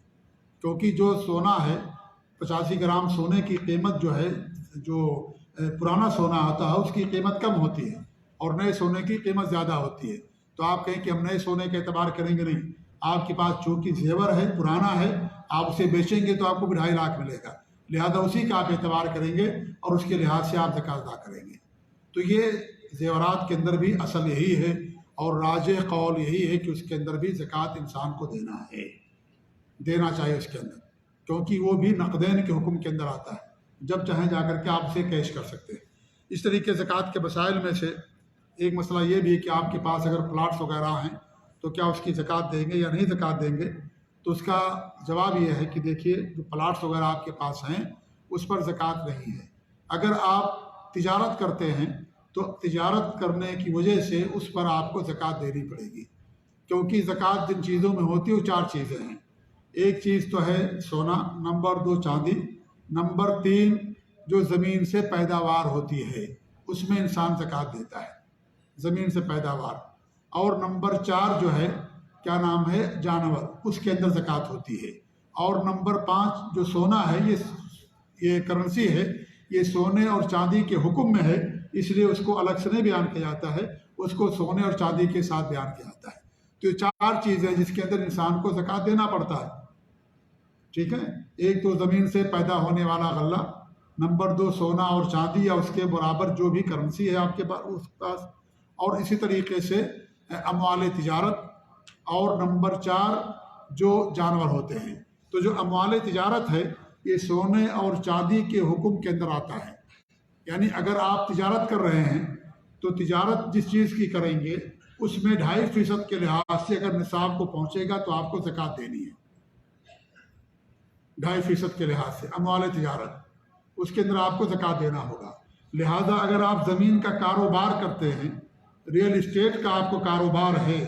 کیونکہ جو سونا ہے 85 گرام سونے کی قیمت جو ہے، جو پرانا سونا ہوتا ہے اس کی قیمت کم ہوتی ہے اور نئے سونے کی قیمت زیادہ ہوتی ہے۔ تو آپ کہیں کہ ہم نئے سونے کا اعتبار کریں گے، نہیں، آپ کے پاس چونکہ زیور ہے، پرانا ہے، آپ اسے بیچیں گے تو آپ کو بھی 2.5 لاکھ ملے گا، لہذا اسی کا آپ اعتبار کریں گے اور اس کے لحاظ سے آپ زکوٰۃ ادا کریں گے۔ تو یہ زیورات کے اندر بھی اصل یہی ہے اور راجح قول یہی ہے کہ اس کے اندر بھی زکوٰۃ انسان کو دینا چاہیے اس کے اندر، کیونکہ وہ بھی نقدین کے حکم کے اندر آتا ہے، جب چاہیں جا کر کے آپ اسے کیش کر سکتے ہیں۔ اس طریقے زکوٰۃ کے مسائل میں سے ایک مسئلہ یہ بھی ہے کہ آپ کے پاس اگر پلاٹس وغیرہ ہیں تو کیا اس کی زکوٰۃ دیں گے یا نہیں زکوٰۃ دیں گے؟ تو اس کا جواب یہ ہے کہ دیکھیے، جو پلاٹس وغیرہ آپ کے پاس ہیں اس پر زکوٰۃ نہیں ہے۔ اگر آپ تجارت کرتے ہیں تو تجارت کرنے کی وجہ سے اس پر آپ کو زکوٰۃ دینی پڑے گی، کیونکہ زکوٰۃ جن چیزوں میں ہوتی ہے وہ 4 چیزیں ہیں۔ ایک چیز تو ہے سونا، نمبر 2 چاندی، نمبر 3 جو زمین سے پیداوار ہوتی ہے اس میں انسان زکوٰۃ دیتا ہے، زمین سے پیداوار، اور نمبر 4 جو ہے کیا نام ہے جانور، اس کے اندر زکوٰۃ ہوتی ہے۔ اور نمبر 5 جو سونا ہے، یہ کرنسی ہے، یہ سونے اور چاندی کے حکم میں ہے، اس لیے اس کو الگ سے نہیں بیان کیا جاتا ہے، اس کو سونے اور چاندی کے ساتھ بیان کیا جاتا ہے۔ تو یہ 4 چیزیں جس کے اندر انسان کو زکوٰۃ دینا پڑتا ہے، ٹھیک ہے۔ ایک تو زمین سے پیدا ہونے والا غلہ، نمبر 2 سونا اور چاندی یا اس کے برابر جو بھی کرنسی ہے آپ کے پاس، اور اسی طریقے سے اموال تجارت، اور نمبر 4 جو جانور ہوتے ہیں۔ تو جو اموال تجارت ہے یہ سونے اور چاندی کے حکم کے اندر آتا ہے، یعنی اگر آپ تجارت کر رہے ہیں تو تجارت جس چیز کی کریں گے اس میں 2.5% کے لحاظ سے اگر نصاب کو پہنچے گا تو آپ کو زکوٰۃ دینی ہے، 2.5% کے لحاظ سے اموال تجارت، اس کے اندر آپ کو زکوٰۃ دینا ہوگا۔ لہذا اگر آپ زمین کا کاروبار کرتے ہیں، ریئل اسٹیٹ کا آپ کو کاروبار ہے،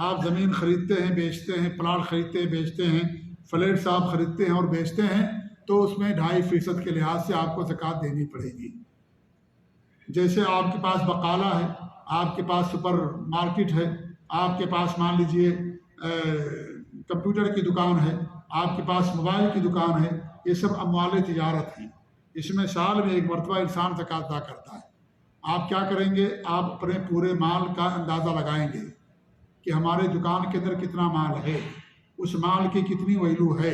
آپ زمین خریدتے ہیں بیچتے ہیں، پلاٹ خریدتے ہیں بیچتے ہیں، فلیٹس آپ خریدتے ہیں اور بیچتے ہیں، تو اس میں 2.5% کے لحاظ سے آپ کو زکوٰۃ دینی پڑے گی۔ جیسے آپ کے پاس بقالہ ہے، آپ کے پاس سپر مارکیٹ ہے، آپ کے پاس مان لیجئے کمپیوٹر کی دکان ہے، آپ کے پاس موبائل کی دکان ہے، یہ سب اموال تجارت ہیں۔ اس میں سال میں ایک مرتبہ انسان زکوٰۃ ادا کرتا ہے۔ آپ کیا کریں گے؟ آپ اپنے پورے مال کا اندازہ لگائیں گے کہ ہمارے دکان کے اندر کتنا مال ہے، اس مال کی کتنی ویلو ہے۔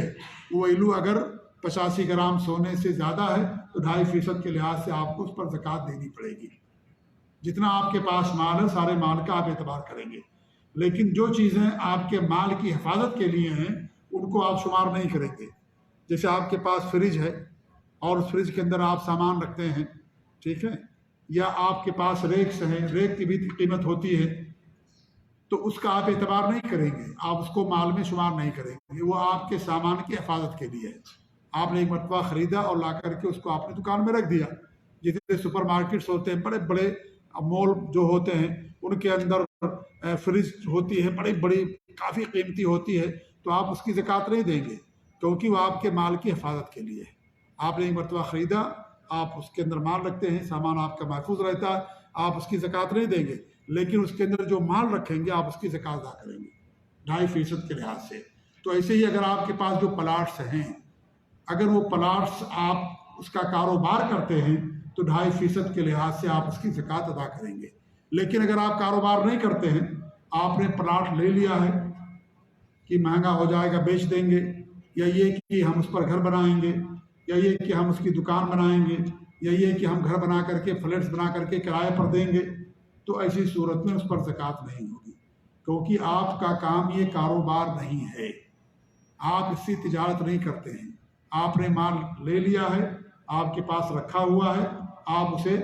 وہ ویلو اگر 85 گرام سونے سے زیادہ ہے تو 2.5% کے لحاظ سے آپ کو اس پر زکوٰۃ دینی پڑے گی۔ جتنا آپ کے پاس مال ہے سارے مال کا آپ اعتبار کریں گے، لیکن جو چیزیں آپ کے مال کی حفاظت کے لیے ہیں ان کو آپ شمار نہیں کریں گے۔ جیسے آپ کے پاس فریج ہے اور اس فریج کے اندر آپ سامان رکھتے ہیں، ٹھیک ہے، یا آپ کے پاس ریکس ہیں، ریک کی بھی قیمت ہوتی ہے، تو اس کا آپ اعتبار نہیں کریں گے، آپ اس کو مال میں شمار نہیں کریں گے، وہ آپ کے سامان کی حفاظت کے لیے ہے۔ آپ نے ایک مرتبہ خریدا اور لا کر کے اس کو آپ نے دکان میں رکھ دیا۔ جتنے سپر مارکیٹس ہوتے ہیں، بڑے بڑے مال جو ہوتے ہیں، ان کے اندر فریج ہوتی ہے، بڑی بڑی کافی قیمتی ہوتی ہے، تو آپ اس کی زکوٰۃ نہیں دیں گے کیونکہ وہ آپ کے مال کی حفاظت کے لیے ہے۔ آپ نے ایک مرتبہ خریدا، آپ اس کے اندر مال رکھتے ہیں، سامان آپ کا محفوظ رہتا ہے، آپ اس کی زکوٰۃ نہیں دیں گے، لیکن اس کے اندر جو مال رکھیں گے آپ اس کی زکوٰۃ ادا کریں گے 2.5% کے لحاظ سے۔ تو ایسے ہی اگر آپ کے پاس جو پلاٹس ہیں، اگر وہ پلاٹس آپ اس کا کاروبار کرتے ہیں تو 2.5% کے لحاظ سے آپ اس کی زکوٰۃ ادا کریں گے۔ لیکن اگر آپ کاروبار نہیں کرتے ہیں، آپ نے پلاٹ لے لیا ہے کہ مہنگا ہو جائے گا بیچ دیں گے، یا یہ کہ ہم اس پر گھر بنائیں گے، یا یہ کہ ہم اس کی دکان بنائیں گے، یا یہ کہ ہم گھر بنا کر کے فلیٹس بنا کر کے کرائے پر دیں گے، تو ایسی صورت میں اس پر زکوٰۃ نہیں ہوگی، کیونکہ آپ کا کام یہ کاروبار نہیں ہے، آپ اس سے تجارت نہیں کرتے ہیں۔ آپ نے مال لے لیا ہے، آپ کے پاس رکھا ہوا ہے، آپ اسے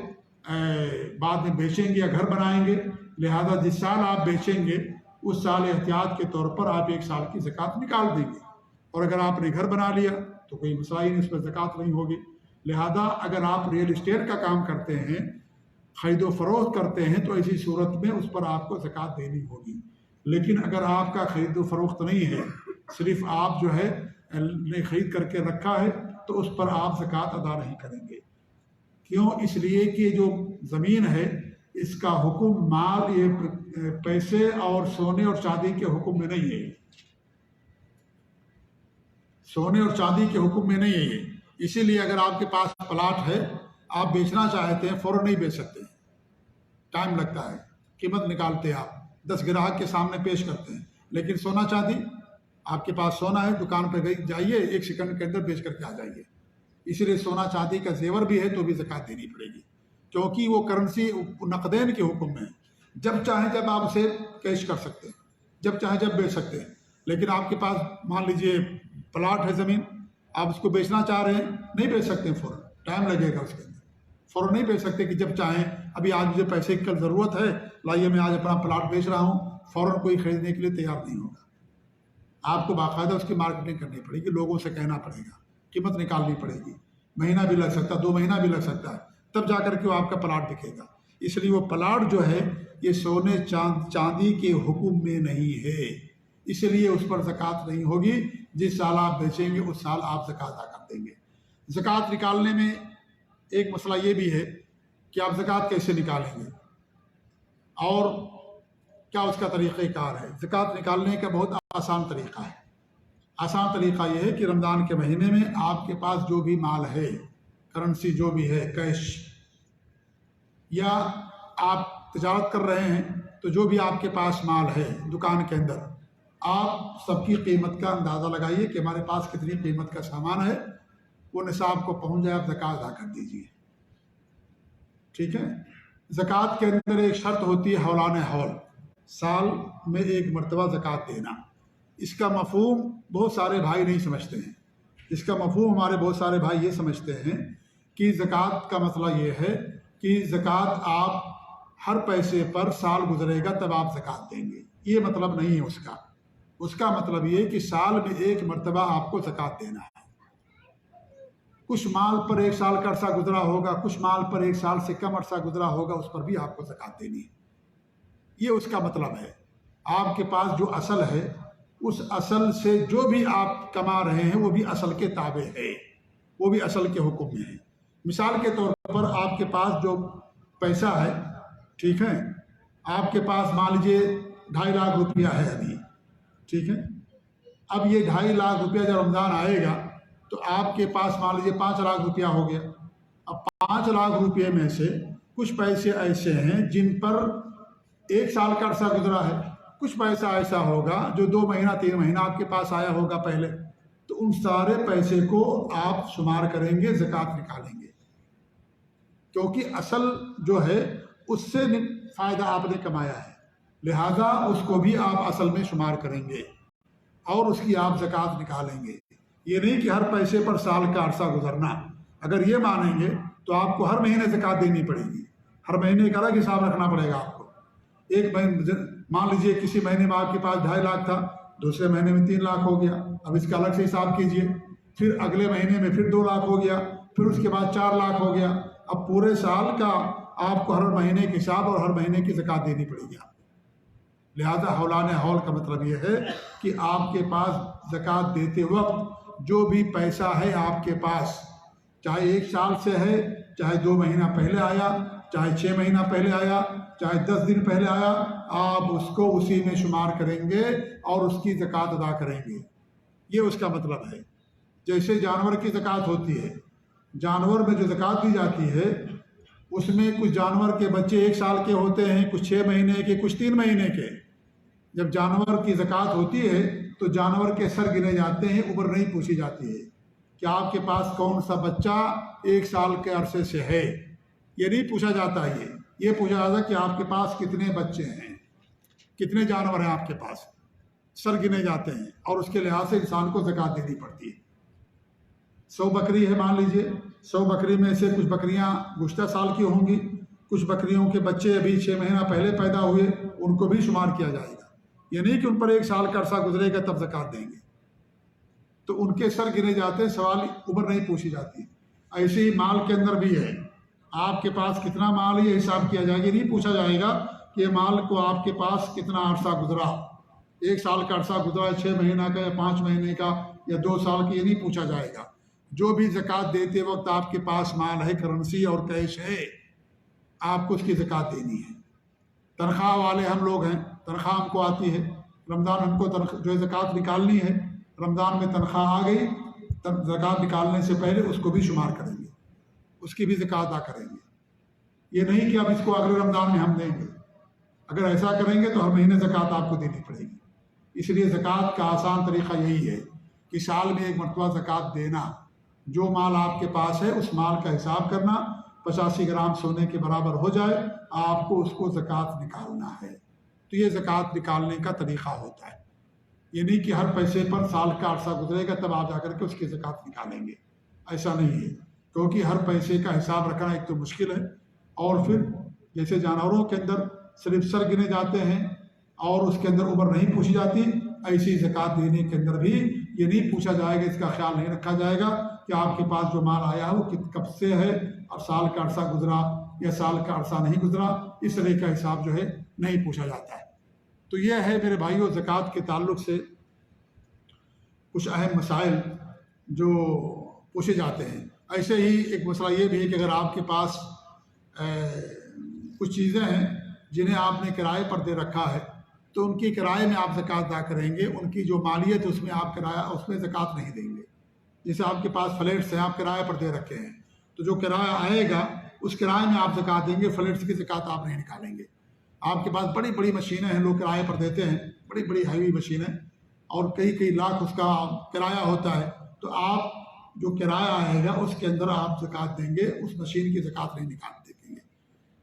بعد میں بیچیں گے یا گھر بنائیں گے، لہذا جس سال آپ بیچیں گے اس سال احتیاط کے طور پر آپ 1 سال کی زکوٰۃ نکال دیں گے، اور اگر آپ نے گھر بنا لیا تو کوئی مسئلہ ہی نہیں، اس پر زکوٰۃ نہیں ہوگی۔ لہذا اگر آپ ریئل اسٹیٹ کا کام کرتے ہیں، خرید و فروخت کرتے ہیں، تو ایسی صورت میں اس پر آپ کو زکوٰۃ دینی ہوگی۔ لیکن اگر آپ کا خرید و فروخت نہیں ہے، صرف آپ جو ہے نے خرید کر کے رکھا ہے، تو اس پر آپ زکوٰۃ ادا نہیں کریں گے۔ کیوں؟ اس لیے کہ جو زمین ہے اس کا حکم مال، یہ پیسے اور سونے اور چاندی کے حکم میں نہیں ہے، سونے اور چاندی کے حکم میں نہیں ہے یہ۔ اسی لیے اگر آپ کے پاس پلاٹ ہے، آپ بیچنا چاہتے ہیں، فوراً نہیں بیچ سکتے، ٹائم لگتا ہے، قیمت نکالتے ہیں، آپ 10 گراہک کے سامنے پیش کرتے ہیں۔ لیکن سونا چاندی، آپ کے پاس سونا ہے، دکان پہ جائیے، 1 سیکنڈ کے اندر بیچ کر کے آ جائیے۔ اسی لیے سونا چاندی کا زیور بھی ہے تو بھی زکوٰۃ دینی پڑے گی، کیونکہ وہ کرنسی نقدین کے حکم میں ہے، جب چاہیں جب آپ اسے کیش کر سکتے ہیں، جب چاہیں جب بیچ سکتے ہیں۔ لیکن آپ کے پاس مان لیجئے پلاٹ ہے، زمین، آپ اس کو بیچنا چاہ رہے ہیں، نہیں بیچ سکتے ہیں فوراً، ٹائم لگے گا اس کے اندر، فوراً نہیں بیچ سکتے کہ جب چاہیں ابھی آج مجھے پیسے کی کل ضرورت ہے، لائیے میں آج اپنا پلاٹ بیچ رہا ہوں، فوراً کوئی خریدنے کے لیے تیار نہیں ہوگا۔ آپ کو باقاعدہ اس کی مارکیٹنگ کرنی پڑے گی، لوگوں سے کہنا پڑے گا، قیمت نکالنی پڑے گی، مہینہ بھی لگ سکتا ہے، 2 مہینہ بھی لگ سکتا ہے، تب جا کر کے وہ آپ کا پلاٹ بکے گا۔ اس لیے وہ پلاٹ جو ہے یہ سونے چاندی کے حکم میں نہیں ہے، اس لیے اس پر زکوٰۃ نہیں ہوگی۔ جس سال آپ بیچیں گے اس سال آپ زکوٰۃ ادا کر دیں گے۔ زکوٰۃ نکالنے میں ایک مسئلہ یہ بھی ہے کہ آپ زکوٰۃ کیسے نکالیں گے اور کیا اس کا طریقہ کار ہے؟ زکوٰۃ نکالنے کا بہت آسان طریقہ ہے۔ آسان طریقہ یہ ہے کہ رمضان کے مہینے میں آپ کے پاس جو بھی مال ہے، کرنسی جو بھی ہے، کیش، یا آپ تجارت کر رہے ہیں تو جو بھی آپ کے پاس مال ہے دکان کے اندر، آپ سب کی قیمت کا اندازہ لگائیے کہ ہمارے پاس کتنی قیمت کا سامان ہے، وہ نصاب کو پہنچ جائے، آپ زکوٰۃ ادا کر دیجیے۔ ٹھیک ہے؟ زکوٰۃ کے اندر ایک شرط ہوتی ہے حولان حول، سال میں ایک مرتبہ زکوٰۃ دینا۔ اس کا مفہوم بہت سارے بھائی نہیں سمجھتے ہیں۔ اس کا مفہوم ہمارے بہت سارے بھائی یہ سمجھتے ہیں کہ زکوٰۃ کا مسئلہ یہ ہے کہ زکوٰۃ آپ ہر پیسے پر سال گزرے گا تب آپ زکوٰۃ دیں گے۔ یہ مطلب نہیں ہے اس کا۔ اس کا مطلب یہ ہے کہ سال میں ایک مرتبہ آپ کو زکوٰۃ دینا ہے۔ کچھ مال پر ایک سال کا عرصہ گزرا ہوگا، کچھ مال پر ایک سال سے کم عرصہ گزرا ہوگا، اس پر بھی آپ کو زکوٰۃ دینی ہے۔ یہ اس کا مطلب ہے۔ آپ کے پاس جو اصل ہے، اس اصل سے جو بھی آپ کما رہے ہیں وہ بھی اصل کے تابع ہے، وہ بھی اصل کے حکم میں ہے۔ مثال کے طور پر آپ کے پاس جو پیسہ ہے، ٹھیک ہے، آپ کے پاس مان لیجیے 2.5 لاکھ روپیہ ہے ابھی، ٹھیک ہے۔ اب یہ 2.5 لاکھ روپیہ جب رمضان آئے گا تو آپ کے پاس مان لیجیے 5 لاکھ روپیہ ہو گیا۔ اب 5 لاکھ روپے میں سے کچھ پیسے ایسے ہیں جن پر 1 سال کا عرصہ گزرا ہے، کچھ پیسہ ایسا ہوگا جو 2 مہینہ 3 مہینہ آپ کے پاس آیا ہوگا پہلے، تو ان سارے پیسے کو آپ شمار کریں گے، زکوٰۃ نکالیں گے، کیونکہ اصل جو ہے اس سے فائدہ آپ نے کمایا ہے، لہذا اس کو بھی آپ اصل میں شمار کریں گے اور اس کی آپ زکوٰۃ نکالیں گے۔ یہ نہیں کہ ہر پیسے پر سال کا عرصہ گزرنا۔ اگر یہ مانیں گے تو آپ کو ہر مہینے زکوٰۃ دینی پڑے گی، ہر مہینے کا الگ حساب رکھنا پڑے گا آپ کو۔ ایک مہینے مان لیجیے کسی مہینے میں آپ کے پاس 2.5 لاکھ تھا، دوسرے مہینے میں 3 لاکھ ہو گیا، اب اس کا الگ سے حساب کیجئے۔ پھر اگلے مہینے میں پھر 2 لاکھ ہو گیا، پھر اس کے بعد 4 لاکھ ہو گیا۔ اب پورے سال کا آپ کو ہر مہینے کے حساب اور ہر مہینے کی زکوٰۃ دینی پڑے گی۔ لہذا حولان حول کا مطلب یہ ہے کہ آپ کے پاس زکوٰۃ دیتے وقت جو بھی پیسہ ہے آپ کے پاس، چاہے 1 سال سے ہے، چاہے 2 مہینہ پہلے آیا، چاہے 6 مہینہ پہلے آیا، چاہے 10 دن پہلے آیا، آپ اس کو اسی میں شمار کریں گے اور اس کی زکوٰۃ ادا کریں گے۔ یہ اس کا مطلب ہے۔ جیسے جانور کی زکوٰۃ ہوتی ہے، جانور میں جو زکوٰۃ دی جاتی ہے اس میں کچھ جانور کے بچے 1 سال کے ہوتے ہیں، کچھ 6 مہینے کے، کچھ 3 مہینے کے۔ جب جانور کی زکوٰۃ ہوتی ہے تو جانور کے سر گنے جاتے ہیں، عمر نہیں پوچھی جاتی ہے کہ آپ کے پاس کون سا بچہ 1 سال کے عرصے سے ہے، یہ نہیں پوچھا جاتا ہے۔ یہ پوچھا جاتا ہے کہ آپ کے پاس کتنے بچے ہیں، کتنے جانور ہیں آپ کے پاس، سر گنے جاتے ہیں، اور اس کے لحاظ سے انسان کو زکوٰۃ دینی پڑتی ہے۔ 100 بکری ہے مان لیجئے، 100 بکری میں سے کچھ بکریاں گزشتہ سال کی ہوں گی، کچھ بکریوں کے بچے ابھی 6 مہینہ پہلے پیدا ہوئے، ان کو بھی شمار کیا جائے گا۔ یہ نہیں کہ ان پر 1 سال کا عرصہ گزرے گا تب زکوٰۃ دیں گے، تو ان کے سر گنے جاتے ہیں، سوال عمر نہیں پوچھی جاتی۔ ایسے ہی مال کے اندر بھی ہے، آپ کے پاس کتنا مال ہے یہ حساب کیا جائے گا، یہ نہیں پوچھا جائے گا کہ یہ مال کو آپ کے پاس کتنا عرصہ گزرا، 1 سال کا عرصہ گزرا، 6 مہینہ کا یا 5 مہینے کا یا 2 سال کا، یہ نہیں پوچھا جائے گا۔ جو بھی زکوٰۃ دیتے وقت آپ کے پاس مال ہے، کرنسی اور کیش ہے، آپ کو اس کی زکوٰۃ دینی ہے۔ تنخواہ والے ہم لوگ ہیں، تنخواہ ہم کو آتی ہے، رمضان ہم کو جو ہے زکوٰۃ نکالنی ہے، رمضان میں تنخواہ آ گئی، زکوٰۃ نکالنے سے پہلے اس کو بھی شمار کریں گے، اس کی بھی زکوٰۃ ادا کریں گے۔ یہ نہیں کہ اب اس کو اگلے رمضان میں ہم دیں گے۔ اگر ایسا کریں گے تو ہر مہینے زکوٰۃ آپ کو دینی پڑے گی۔ اس لیے زکوٰۃ کا آسان طریقہ یہی ہے کہ سال میں ایک مرتبہ زکوٰۃ دینا، جو مال آپ کے پاس ہے اس مال کا حساب کرنا، 85 گرام سونے کے برابر ہو جائے، آپ کو اس کو زکوٰۃ نکالنا ہے۔ تو یہ زکوٰۃ نکالنے کا طریقہ ہوتا ہے۔ یہ نہیں کہ ہر پیسے پر سال کا عرصہ گزرے گا تب آپ جا کر کے اس کی زکوٰۃ نکالیں گے، ایسا نہیں ہے، کیونکہ ہر پیسے کا حساب رکھنا ایک تو مشکل ہے، اور پھر جیسے جانوروں کے اندر صرف سر گنے جاتے ہیں اور اس کے اندر عمر نہیں پوچھی جاتی، ایسی زکوٰۃ دینے کے اندر بھی یہ نہیں پوچھا جائے گا، اس کا خیال نہیں رکھا جائے گا کہ آپ کے پاس جو مال آیا ہے وہ کب سے ہے اور سال کا عرصہ گزرا یا سال کا عرصہ نہیں گزرا، اس طرح کا حساب جو ہے نہیں پوچھا جاتا ہے۔ تو یہ ہے میرے بھائیوں زکوٰۃ کے تعلق سے کچھ اہم مسائل جو پوچھے جاتے ہیں۔ ایسے ہی ایک مسئلہ یہ بھی ہے کہ اگر آپ کے پاس کچھ چیزیں ہیں جنہیں آپ نے کرائے پر دے رکھا ہے، تو ان کی کرائے میں آپ زکوٰۃ ادا کریں گے، ان کی جو مالیت ہے اس میں آپ کرایہ اس میں زکوٰۃ نہیں دیں گے۔ جیسے آپ کے پاس فلیٹس ہیں، آپ کرایہ پر دے رکھے ہیں، تو جو کرایہ آئے گا اس کرائے میں آپ زکوٰۃ دیں گے، فلیٹس کی زکوٰۃ آپ نہیں نکالیں گے۔ آپ کے پاس بڑی بڑی مشینیں ہیں، لوگ کرائے پر دیتے ہیں، بڑی بڑی ہیوی مشینیں، اور کئی لاکھ اس کا کرایہ ہوتا ہے، تو آپ جو کرایہ آئے گا اس کے اندر آپ زکوٰۃ دیں گے، اس مشین کی زکوٰۃ نہیں نکال دیں گے۔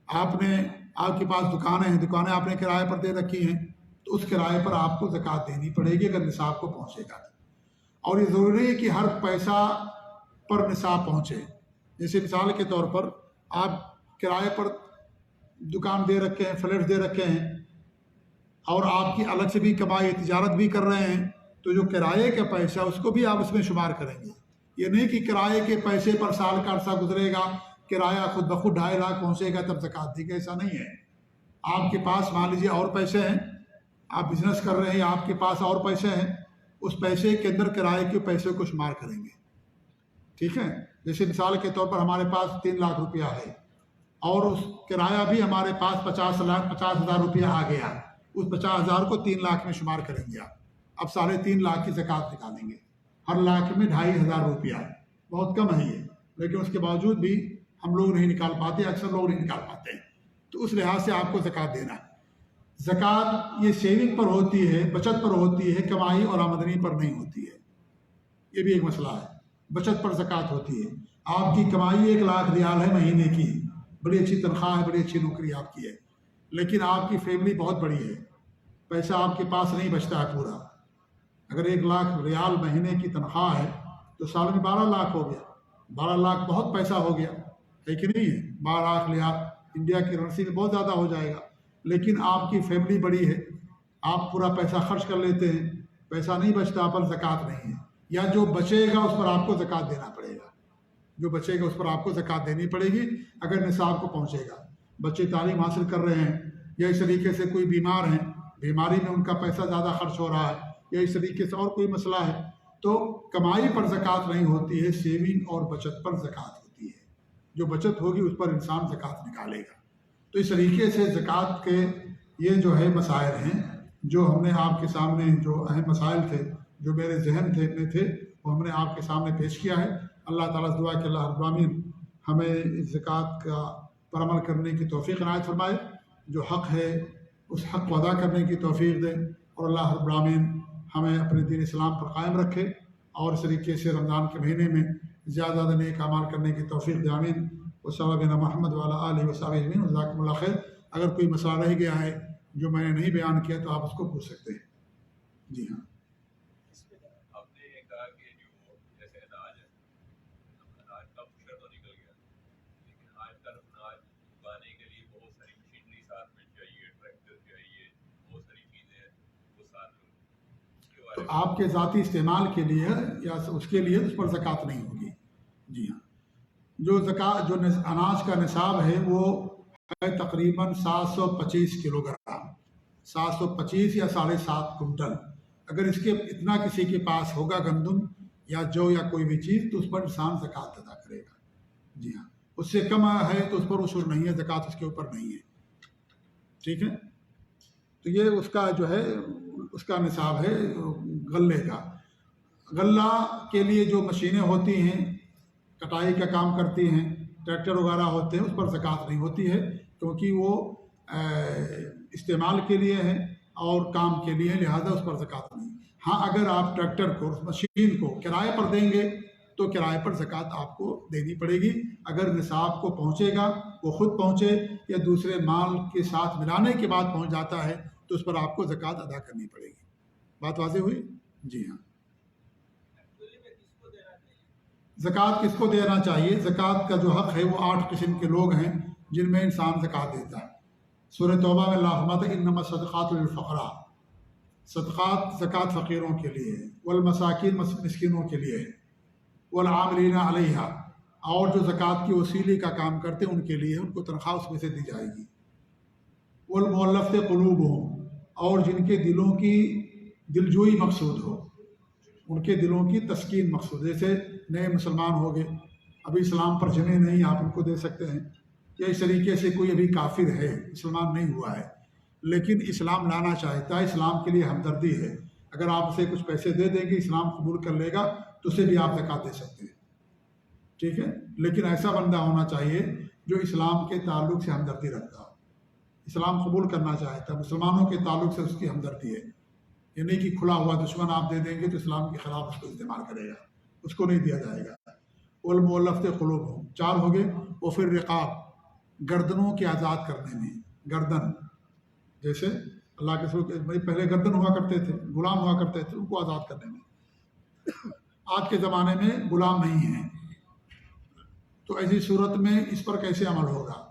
آپ کے پاس دکانیں آپ نے کرائے پر دے رکھی ہیں، تو اس کرائے پر آپ کو زکوٰۃ دینی پڑے گی اگر نصاب کو پہنچے گا۔ اور یہ ضروری ہے کہ ہر پیسہ پر نصاب پہنچے۔ جیسے مثال کے طور پر آپ کرائے پر دکان دے رکھے ہیں، فلیٹ دے رکھے ہیں، اور آپ کی الگ سے بھی کمائی تجارت بھی کر رہے ہیں، تو جو کرائے کا پیسہ اس کو بھی آپ اس میں شمار کریں گے۔ یہ نہیں کہ کرائے کے پیسے پر سال کا عرصہ گزرے گا، کرایہ خود بخود 2.5 لاکھ پہنچے گا تب زکوٰۃ دی گئی، ایسا نہیں ہے۔ آپ کے پاس مان لیجیے اور پیسے ہیں، آپ بزنس کر رہے ہیں، آپ کے پاس اور پیسے ہیں، اس پیسے کے اندر کرائے کے پیسے کو شمار کریں گے، ٹھیک ہے۔ جیسے مثال کے طور پر ہمارے پاس 3 لاکھ روپیہ ہے، اور اس کرایہ بھی ہمارے پاس 50,000 روپیہ آ گیا، اس 50,000 کو 3 لاکھ میں شمار کریں گے آپ۔ اب 3.5 لاکھ کی زکوٰۃ نکالیں گے، ہر لاکھ میں 2,500 روپیہ، بہت کم ہے یہ، لیکن اس کے باوجود بھی ہم لوگ نہیں نکال پاتے، اکثر لوگ نہیں نکال پاتے ہیں، تو اس لحاظ سے آپ کو زکوٰۃ دینا ہے۔ زکوٰۃ یہ سیونگ پر ہوتی ہے، بچت پر ہوتی ہے، کمائی اور آمدنی پر نہیں ہوتی ہے، یہ بھی ایک مسئلہ ہے۔ بچت پر زکوٰۃ ہوتی ہے۔ آپ کی کمائی 1 لاکھ ریال ہے مہینے کی، بڑی اچھی تنخواہ ہے، بڑی اچھی نوکری آپ کی ہے، لیکن آپ کی فیملی بہت بڑی ہے، پیسہ آپ کے پاس نہیں بچتا ہے پورا۔ اگر 1 لاکھ ریال مہینے کی تنخواہ ہے تو سال میں 12 لاکھ ہو گیا، 12 لاکھ بہت پیسہ ہو گیا ہے کہ نہیں ہے؟ 12 لاکھ ریال انڈیا کی کرنسی میں بہت زیادہ ہو جائے گا، لیکن آپ کی فیملی بڑی ہے، آپ پورا پیسہ خرچ کر لیتے ہیں، پیسہ نہیں بچتا پر زکوٰۃ نہیں ہے، یا جو بچے گا اس پر آپ کو زکوٰۃ دینا پڑے گا، جو بچے گا اس پر آپ کو زکوٰۃ دینی پڑے گی اگر نصاب کو پہنچے گا۔ بچے تعلیم حاصل کر رہے ہیں، یا اس طریقے سے کوئی بیمار ہیں، بیماری میں ان کا پیسہ زیادہ خرچ ہو رہا ہے، یا اس طریقے سے اور کوئی مسئلہ ہے، تو کمائی پر زکوٰۃ نہیں ہوتی ہے، سیونگ اور بچت پر زکوٰۃ ہوتی ہے۔ جو بچت ہوگی اس پر انسان زکوٰۃ نکالے گا۔ تو اس طریقے سے زکوٰۃ کے یہ جو ہے مسائل ہیں، جو ہم نے آپ کے سامنے جو اہم مسائل تھے، جو میرے ذہن میں تھے، وہ ہم نے آپ کے سامنے پیش کیا ہے۔ اللہ تعالیٰ سے دعا کہ اللہ رب العالمین ہمیں اس زکوٰۃ کا پر عمل کرنے کی توفیق عنایت فرمائے، جو حق ہے اس حق کو ادا کرنے کی توفیق دے، اور اللہ رب العالمین ہمیں اپنے دین اسلام پر قائم رکھے، اور اس طریقے سے رمضان کے مہینے میں زیادہ زیادہ نیک اعمال کرنے کی توفیق دے، آمین۔ وصلی اللہ علی محمد وعلی آلہ وصحبہ اجمعین، جزاکم اللہ خیر۔ اگر کوئی مسئلہ رہ گیا ہے جو میں نے نہیں بیان کیا تو آپ اس کو پوچھ سکتے ہیں۔ جی ہاں، آپ نے کہا کہ جو جیسے اناج ہے، اناج کا بشر تو نکل گیا، لیکن آج کل اناج اگانے کے لیے بہت ساری مشینری ساتھ میں چاہیے، ٹریکٹر چاہیے، بہت ساری چیزیں ہیں وہ ساتھ میں، تو آپ کے ذاتی استعمال کے لیے یا اس کے لیے اس پر زکوٰۃ نہیں ہوگی۔ جی ہاں، جو اناج کا نصاب ہے وہ ہے تقریباً 725 کلو گرام، 725 یا 7.5 کنٹل۔ اگر اس کے اتنا کسی کے پاس ہوگا گندم یا جو یا کوئی بھی چیز، تو اس پر انسان زکوٰۃ ادا کرے گا۔ جی ہاں، اس سے کم ہے تو اس پر عشر نہیں ہے، زکوٰۃ اس کے اوپر نہیں ہے، ٹھیک ہے۔ تو یہ اس کا جو ہے اس کا نصاب ہے غلے کا۔ غلہ کے لیے جو مشینیں ہوتی ہیں کٹائی کا کام کرتی ہیں، ٹریکٹر وغیرہ ہوتے ہیں، اس پر زکوٰۃ نہیں ہوتی ہے، کیونکہ وہ استعمال کے لیے ہے اور کام کے لیے، لہذا اس پر زکوٰۃ نہیں۔ ہاں، اگر آپ ٹریکٹر کو، مشین کو کرائے پر دیں گے تو کرائے پر زکوٰۃ آپ کو دینی پڑے گی۔ اگر نصاب کو پہنچے گا، وہ خود پہنچے یا دوسرے مال کے ساتھ ملانے کے بعد پہنچ جاتا ہے، تو اس پر آپ کو زکوٰۃ ادا کرنی پڑے گی۔ بات واضح ہوئی؟ جی ہاں۔ زکوٰۃ کس کو دینا چاہیے؟ زکوٰۃ کا جو حق ہے وہ 8 قسم کے لوگ ہیں جن میں انسان زکوٰۃ دیتا ہے۔ سورہ توبہ میں اللہ فرماتا ہے انما الصدقات للفقراء، صدقات زکوٰۃ فقیروں کے لیے ہے، والمساکین مسکینوں کے لیے ہے، والعاملین علیہا، اور جو زکوٰۃ کی وصولی کا کام کرتے ہیں ان کے لیے، ان کو تنخواہ اس میں سے دی جائے گی، والمؤلفۃ قلوبہم، اور جن کے دلوں کی دلجوئی مقصود ہو، ان کے دلوں کی تسکین مقصود، جیسے نئے مسلمان ہو گئے، ابھی اسلام پر جمے نہیں، آپ ان کو دے سکتے ہیں، یا اس طریقے سے کوئی ابھی کافر ہے، مسلمان نہیں ہوا ہے، لیکن اسلام لانا چاہتا ہے، اسلام کے لیے ہمدردی ہے، اگر آپ اسے کچھ پیسے دے دیں گے، اسلام قبول کر لے گا تو اسے بھی آپ زکوٰۃ دے سکتے ہیں، ٹھیک ہے۔ لیکن ایسا بندہ ہونا چاہیے جو اسلام کے تعلق سے ہمدردی رکھتا ہو، اسلام قبول کرنا چاہتا ہے، مسلمانوں کے تعلق سے اس کی ہمدردی ہے، یہ نہیں کہ کھلا ہوا دشمن آپ دے دیں گے تو اسلام کے خلاف اس کو استعمال کرے گا، اس کو نہیں دیا جائے گا۔ والمؤلفۃ قلوبہم، 4 ہو گئے۔ وفی الرقاب، گردنوں کے آزاد کرنے میں، گردن جیسے اللہ کے رسول پہلے گردن ہوا کرتے تھے، غلام ہوا کرتے تھے، ان کو آزاد کرنے میں۔ آج کے زمانے میں غلام نہیں ہیں، تو ایسی صورت میں اس پر کیسے عمل ہوگا؟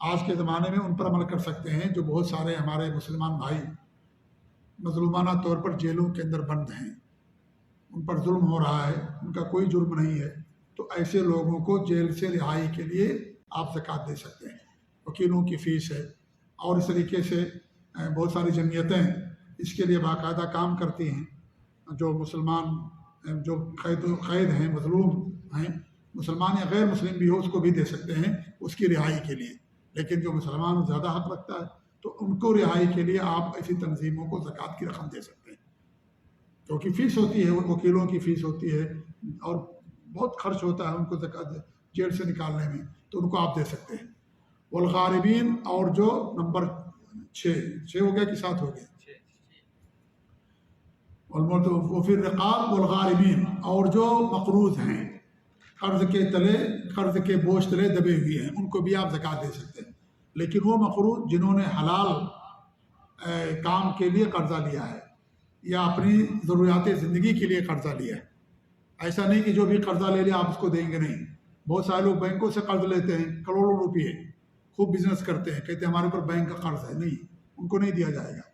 آج کے زمانے میں ان پر عمل کر سکتے ہیں جو بہت سارے ہمارے مسلمان بھائی مظلومانہ طور پر جیلوں کے اندر بند ہیں، ان پر ظلم ہو رہا ہے، ان کا کوئی جرم نہیں ہے، تو ایسے لوگوں کو جیل سے رہائی کے لیے آپ زکوٰۃ دے سکتے ہیں۔ وکیلوں کی فیس ہے، اور اس طریقے سے بہت ساری جمعیتیں اس کے لیے باقاعدہ کام کرتی ہیں، جو مسلمان جو قید ہیں، مظلوم ہیں، مسلمان یا غیر مسلم بھی ہو، اس کو بھی دے سکتے ہیں اس کی رہائی کے لیے۔ لیکن جو مسلمان زیادہ حق رکھتا ہے تو ان کو رہائی کے لیے آپ ایسی تنظیموں کو زکوٰۃ کی رقم دے سکتے ہیں، کیونکہ فیس ہوتی ہے، وکیلوں کی فیس ہوتی ہے اور بہت خرچ ہوتا ہے ان کو زکوٰۃ جیل سے نکالنے میں، تو ان کو آپ دے سکتے ہیں۔ والغاربین، اور جو نمبر 6 ہو گیا کہ 7 ہو گیا؟ وفی الرقاب والغاربین، اور جو مقروض ہیں، قرض کے تلے، قرض کے بوجھ تلے دبے ہوئے ہیں، ان کو بھی آپ زکوٰۃ دے سکتے ہیں۔ لیکن وہ مقروض جنہوں نے حلال کام کے لیے قرضہ لیا ہے یا اپنی ضروریات زندگی کے لیے قرضہ لیا ہے، ایسا نہیں کہ جو بھی قرضہ لے لیا آپ اس کو دیں گے، نہیں۔ بہت سارے لوگ بینکوں سے قرض لیتے ہیں، کروڑوں روپئے، خوب بزنس کرتے ہیں، کہتے ہیں ہمارے اوپر بینک کا قرض ہے، نہیں، ان کو نہیں دیا جائے گا۔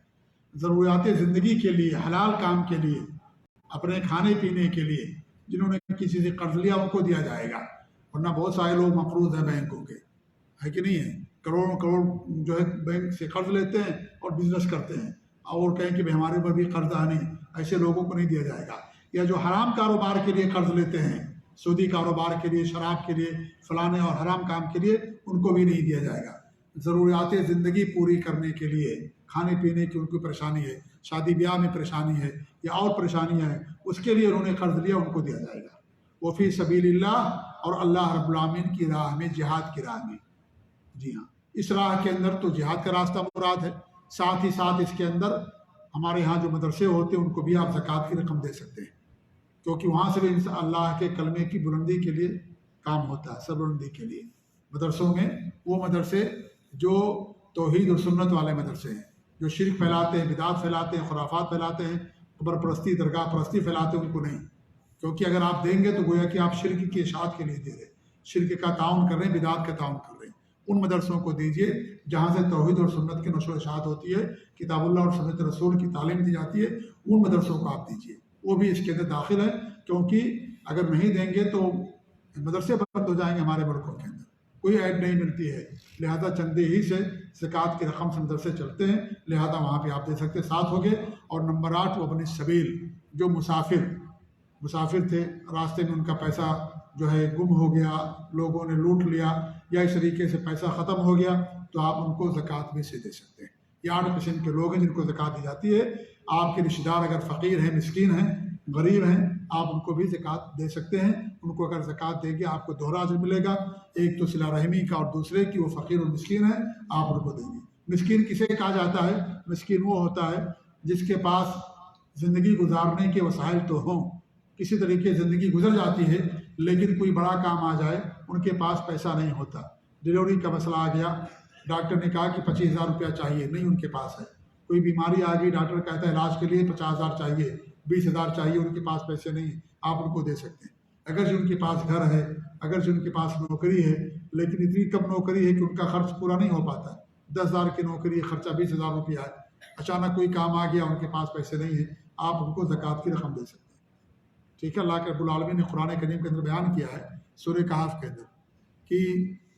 ضروریات زندگی کے لیے، حلال کام کے لیے، اپنے کھانے پینے کے لیے جنہوں نے کسی سے قرض لیا ان کو دیا جائے گا، ورنہ بہت سارے لوگ مقروض ہیں بینکوں کے، ہے کہ نہیں ہے؟ کروڑوں کروڑ جو ہے بینک سے قرض لیتے ہیں اور بزنس کرتے ہیں، اور کہیں کہ بھائی ہمارے اوپر بھی قرضہ نہیں، ایسے لوگوں کو نہیں دیا جائے گا۔ یا جو حرام کاروبار کے لیے قرض لیتے ہیں، سودی کاروبار کے لیے، شراب کے لیے، فلانے اور حرام کام کے لیے، ان کو بھی نہیں دیا جائے گا۔ ضروریات زندگی پوری کرنے کے لیے، کھانے پینے کی ان کو پریشانی ہے، شادی بیاہ میں پریشانی ہے یا اور پریشانیاں ہیں، اس کے لیے انہوں نے قرض لیا، ان کو دیا جائے گا۔ وہ فی سبیل اللہ، اور اللہ رب العالمین کی راہ میں، جہاد کی راہ میں، جی ہاں، اس راہ کے اندر تو جہاد کا راستہ مراد ہے، ساتھ ہی ساتھ اس کے اندر ہمارے ہاں جو مدرسے ہوتے ہیں ان کو بھی آپ زکوٰۃ کی رقم دے سکتے ہیں، کیونکہ وہاں سے بھی اللہ کے کلمے کی بلندی کے لیے کام ہوتا ہے، سربلندی کے لیے۔ مدرسوں میں وہ مدرسے جو توحید اور سنت والے مدرسے ہیں، جو شرک پھیلاتے ہیں، بدعات پھیلاتے ہیں، خرافات پھیلاتے ہیں، قبر پرستی، درگاہ پرستی پھیلاتے ہیں، ان کو نہیں، کیونکہ اگر آپ دیں گے تو گویا کہ آپ شرک کی اشاعت کے لیے دے رہے ہیں، شرک کا تعاون کر رہے ہیں، بدعات کا تعاون کر رہے ہیں۔ ان مدرسوں کو دیجیے جہاں سے توحید اور سنت کی نشر و اشاعت ہوتی ہے، کتاب اللہ اور سنت رسول کی تعلیم دی جاتی ہے، ان مدرسوں کو آپ دیجیے، وہ بھی اس کے اندر داخل ہے، کیونکہ اگر نہیں دیں گے تو مدرسے بند ہو جائیں گے ہمارے ملکوں کے اندر، کوئی ایڈ نہیں ملتی ہے، لہذا چندے ہی سے زکوٰۃ کی رقم سے مدرسے چلتے ہیں، لہذا وہاں پہ آپ دے سکتے ہیں۔ 7 ہو گئے۔ اور نمبر 8 وہ ابن سبیل، جو مسافر تھے، راستے میں ان کا پیسہ جو ہے گم ہو گیا، لوگوں نے لوٹ لیا، یا اس طریقے سے پیسہ ختم ہو گیا، تو آپ ان کو زکوٰۃ میں سے دے سکتے ہیں۔ یہ 8 قسم کے لوگ ہیں جن کو زکوٰۃ دی جاتی ہے۔ آپ کے رشتہ دار اگر فقیر ہیں، مسکین ہیں، غریب ہیں، آپ ان کو بھی زکوٰۃ دے سکتے ہیں۔ ان کو اگر زکوٰۃ دیں گے آپ کو 2 اجر ملے گا، ایک تو صلہ رحمی کا، اور دوسرے کی وہ فقیر اور مسکین ہے، آپ ان کو دیں گے۔ مسکین کسے کہا جاتا ہے؟ مسکین وہ ہوتا ہے جس کے پاس زندگی گزارنے کے وسائل تو ہوں، کسی طریقے زندگی گزر جاتی ہے، لیکن کوئی بڑا کام آ جائے ان کے پاس پیسہ نہیں ہوتا، ڈلیوری کا مسئلہ آ گیا، ڈاکٹر نے کہا کہ 25,000 روپیہ چاہیے، نہیں ان کے پاس ہے، کوئی بیماری آ گئی، ڈاکٹر کہتا ہے علاج کے لیے 50,000 چاہیے، 20,000 چاہیے، ان کے پاس پیسے نہیں ہیں، آپ ان کو دے سکتے ہیں۔ اگر جو ان کے پاس گھر ہے، اگر جو ان کے پاس نوکری ہے، لیکن اتنی کم نوکری ہے کہ ان کا خرچ پورا نہیں ہو پاتا، 10,000 کی نوکری، خرچہ 20,000 روپیہ ہے، اچانک کوئی کام آ گیا، ان کے پاس پیسے نہیں ہیں، آپ ان کو زکوٰۃ کی رقم دے سکتے ہیں۔ ٹھیک ہے، اللہ کے رب العالمین نے قرآن کریم کے اندر بیان کیا ہے، سورہ کہف کے اندر، کہ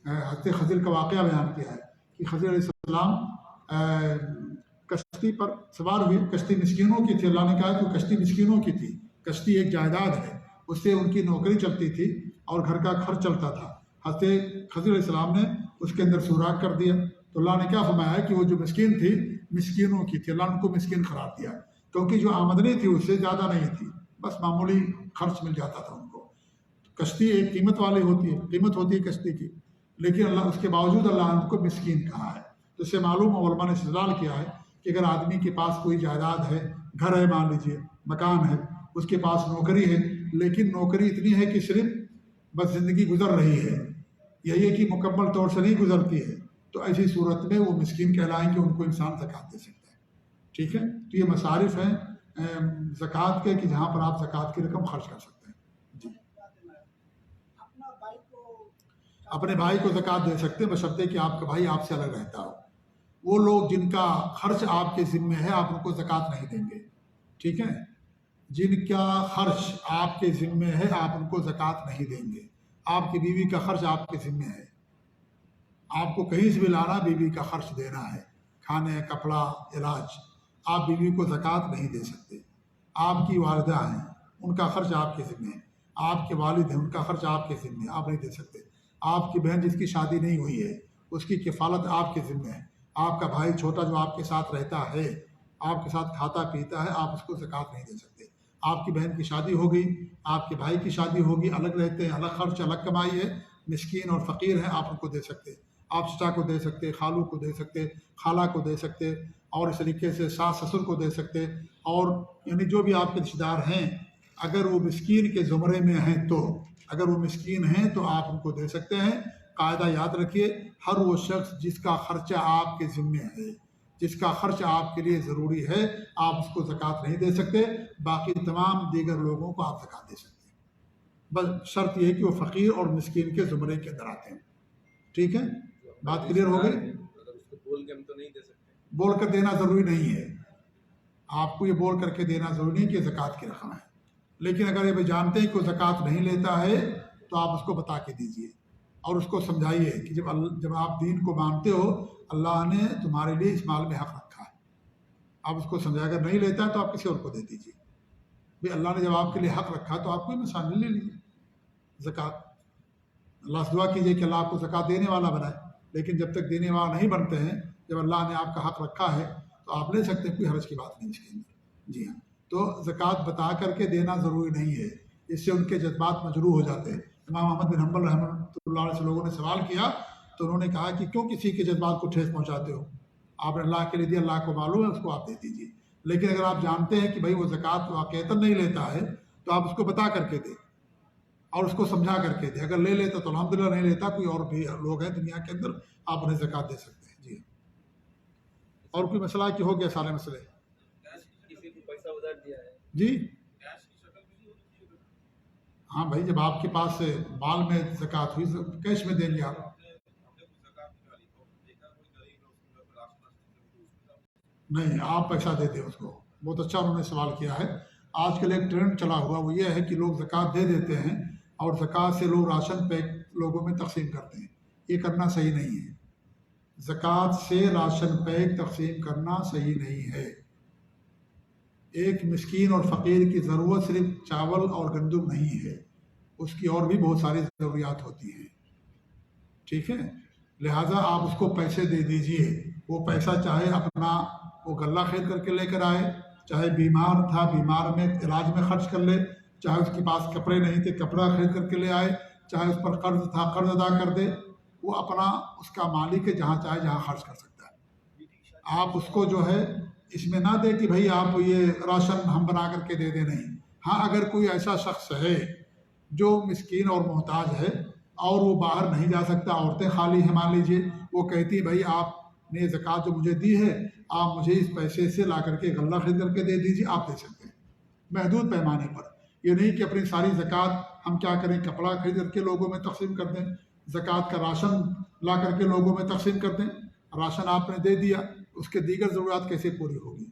حضرت خضر کا واقعہ بیان کیا ہے کہ خضر علیہ السلام کشتی پر سوار ہوئے، کشتی مسکینوں کی تھی، اللہ نے کہا کہ وہ کشتی مسکینوں کی تھی، کشتی ایک جائیداد ہے، اس سے ان کی نوکری چلتی تھی اور گھر کا خرچ چلتا تھا۔ حضرت خضر علیہ السلام نے اس کے اندر سوراخ کر دیا، تو اللہ نے کیا فرمایا کہ وہ جو مسکین تھی مسکینوں کی تھی، اللہ نے ان کو مسکین قرار دیا کیونکہ جو آمدنی تھی اس سے زیادہ نہیں تھی، بس معمولی خرچ مل جاتا تھا ان کو۔ کشتی ایک قیمت والی ہوتی ہے، قیمت ہوتی ہے کشتی کی، لیکن اللہ اس کے باوجود اللہ نے ان کو مسکین کہا ہے۔ تو اس سے معلوم علماء نے استدلال کیا ہے کہ اگر آدمی کے پاس کوئی جائیداد ہے، گھر ہے مان لیجیے، مکان ہے، اس کے پاس نوکری ہے، لیکن نوکری اتنی ہے کہ صرف بس زندگی گزر رہی ہے، یہ کہ مکمل طور سے نہیں گزرتی ہے، تو ایسی صورت میں وہ مسکین کہلائیں گے، ان کو انسان زکوٰۃ دے سکتا ہے۔ ٹھیک ہے، تو یہ مصارف ہیں زکوٰۃ کے کہ جہاں پر آپ زکوٰۃ کی رقم خرچ کر سکتے ہیں۔ جی، اپنے بھائی کو زکوٰۃ دے سکتے ہیں بشرطے کہ آپ کا بھائی آپ سے الگ رہتا ہو۔ وہ لوگ جن کا خرچ آپ کے ذمے ہے آپ ان کو زکوٰۃ نہیں دیں گے، ٹھیک ہے، جن کا خرچ آپ کے ذمے ہے آپ ان کو زکوٰۃ نہیں دیں گے۔ آپ کی بیوی کا خرچ آپ کے ذمے ہے، آپ کو کہیں سے بھی لانا بیوی کا خرچ دینا ہے، کھانے، کپڑا، علاج، آپ بیوی کو زکوٰۃ نہیں دے سکتے۔ آپ کی والدہ ہیں، ان کا خرچ آپ کے ذمے ہے، آپ کے والد ہیں، ان کا خرچ آپ کے ذمے ہے، آپ نہیں دے سکتے۔ آپ کی بہن جس کی شادی نہیں ہوئی ہے اس کی کفالت آپ کے ذمے ہے۔ آپ کا بھائی چھوٹا جو آپ کے ساتھ رہتا ہے، آپ کے ساتھ کھاتا پیتا ہے، آپ اس کو زکوٰۃ نہیں دے سکتے۔ آپ کی بہن کی شادی ہو گئی، آپ کے بھائی کی شادی ہوگی، الگ رہتے ہیں، الگ خرچ، الگ کمائی ہے، مسکین اور فقیر ہیں، آپ ان کو دے سکتے۔ آپ چچا کو دے سکتے، خالو کو دے سکتے، خالہ کو دے سکتے، اور اس طریقے سے ساس سسر کو دے سکتے، اور یعنی جو بھی آپ کے رشتہ دار ہیں اگر وہ مسکین کے زمرے میں ہیں تو، اگر وہ مسکین ہیں تو آپ ان کو دے سکتے ہیں۔ قاعدہ یاد رکھیے، ہر وہ شخص جس کا خرچہ آپ کے ذمے ہے، جس کا خرچ آپ کے لیے ضروری ہے، آپ اس کو زکوٰۃ نہیں دے سکتے۔ باقی تمام دیگر لوگوں کو آپ زکوٰۃ دے سکتے ہیں، بس شرط یہ ہے کہ وہ فقیر اور مسکین کے زمرے کے اندر آتے ہیں۔ ٹھیک ہے، بات کلیئر ہو گئی؟ اگر اس کو بول کے ہم تو نہیں دے سکتے، بول کر دینا ضروری نہیں ہے، آپ کو یہ بول کر کے دینا ضروری نہیں کہ زکوٰۃ کی رقم ہے، لیکن اگر یہ بھی جانتے ہیں کہ وہ زکوٰۃ نہیں لیتا ہے تو آپ اس کو بتا کے دیجئے اور اس کو سمجھائیے کہ جب آپ دین کو مانتے ہو، اللہ نے تمہارے لیے اس مال میں حق رکھا ہے، آپ اس کو سمجھائے۔ اگر نہیں لیتا تو آپ کسی اور کو دے دیجیے، بھئی اللہ نے جب آپ کے لیے حق رکھا تو آپ کوئی مثال لے لیجیے زکوٰۃ۔ اللہ سے دعا کیجیے کہ اللہ آپ کو زکوٰۃ دینے والا بنائے، لیکن جب تک دینے والا نہیں بنتے ہیں، جب اللہ نے آپ کا حق رکھا ہے تو آپ لے سکتے ہیں، کوئی حرج کی بات نہیں اس کے اندر۔ جی ہاں، تو زکوٰۃ بتا کر کے دینا ضروری نہیں ہے، اس سے ان کے جذبات مجروح ہو جاتے ہیں۔ امام احمد بن حنبل رحمۃ اللہ علیہ سے لوگوں نے سوال کیا تو انہوں نے کہا کہ کیوں کسی کے جذبات کو ٹھیس پہنچاتے ہو؟ آپ نے اللہ کے لیے دیا، اللہ کو معلوم ہے، اس کو آپ دے دیجیے۔ لیکن اگر آپ جانتے ہیں کہ بھائی وہ زکوٰۃ واقعتاً نہیں لیتا ہے تو آپ اس کو بتا کر کے دیں اور اس کو سمجھا کر کے دیں۔ اگر لے لیتا تو الحمدللہ، نہیں لیتا کوئی اور بھی لوگ ہیں دنیا کے اندر، آپ انہیں زکوٰۃ دے سکتے ہیں۔ جی، اور کوئی مسئلہ کہ ہو گیا سارے مسئلے؟ کسی کو پیسہ ادھار دیا ہے، جی ہاں بھائی، جب آپ کے پاس مال میں زکوٰۃ ہوئی کیش میں دیں گے آپ۔ نہیں، آپ پیسہ دے دیں اس کو۔ بہت اچھا انہوں نے سوال کیا ہے۔ آج کل ایک ٹرینڈ چلا ہوا وہ یہ ہے کہ لوگ زکوٰۃ دے دیتے ہیں اور زکوٰۃ سے لوگ راشن پیک لوگوں میں تقسیم کرتے ہیں، یہ کرنا صحیح نہیں ہے۔ زکوٰۃ سے راشن پیک تقسیم کرنا صحیح نہیں ہے۔ ایک مسکین اور فقیر کی ضرورت صرف چاول اور گندم نہیں ہے، اس کی اور بھی بہت ساری ضروریات ہوتی ہیں، ٹھیک ہے؟ لہٰذا آپ اس کو پیسے دے دیجئے، وہ پیسہ چاہے اپنا وہ غلہ خرید کر کے لے کر آئے، چاہے بیمار تھا بیمار میں علاج میں خرچ کر لے، چاہے اس کے پاس کپڑے نہیں تھے کپڑا خرید کر کے لے آئے، چاہے اس پر قرض تھا قرض ادا کر دے، وہ اپنا اس کا مالک ہے، جہاں چاہے جہاں خرچ کر سکتا ہے۔ آپ اس کو جو ہے اس میں نہ دے کہ بھائی آپ یہ راشن ہم بنا کر کے دے دیں، نہیں۔ ہاں، اگر کوئی ایسا شخص ہے جو مسکین اور محتاج ہے اور وہ باہر نہیں جا سکتا، عورتیں خالی ہیں مان لیجیے، وہ کہتی بھائی آپ نے زکوٰۃ جو مجھے دی ہے آپ مجھے اس پیسے سے لا کر کے غلہ خرید کر کے دے دیجیے، آپ دے سکتے ہیں محدود پیمانے پر۔ یہ نہیں کہ اپنی ساری زکوٰۃ ہم کیا کریں، کپڑا خرید کر کے لوگوں میں تقسیم کر دیں، زکوٰۃ کا راشن لا کر کے لوگوں میں تقسیم کر دیں۔ راشن آپ نے دے دیا، اس کے دیگر ضروریات کیسے پوری ہوگی؟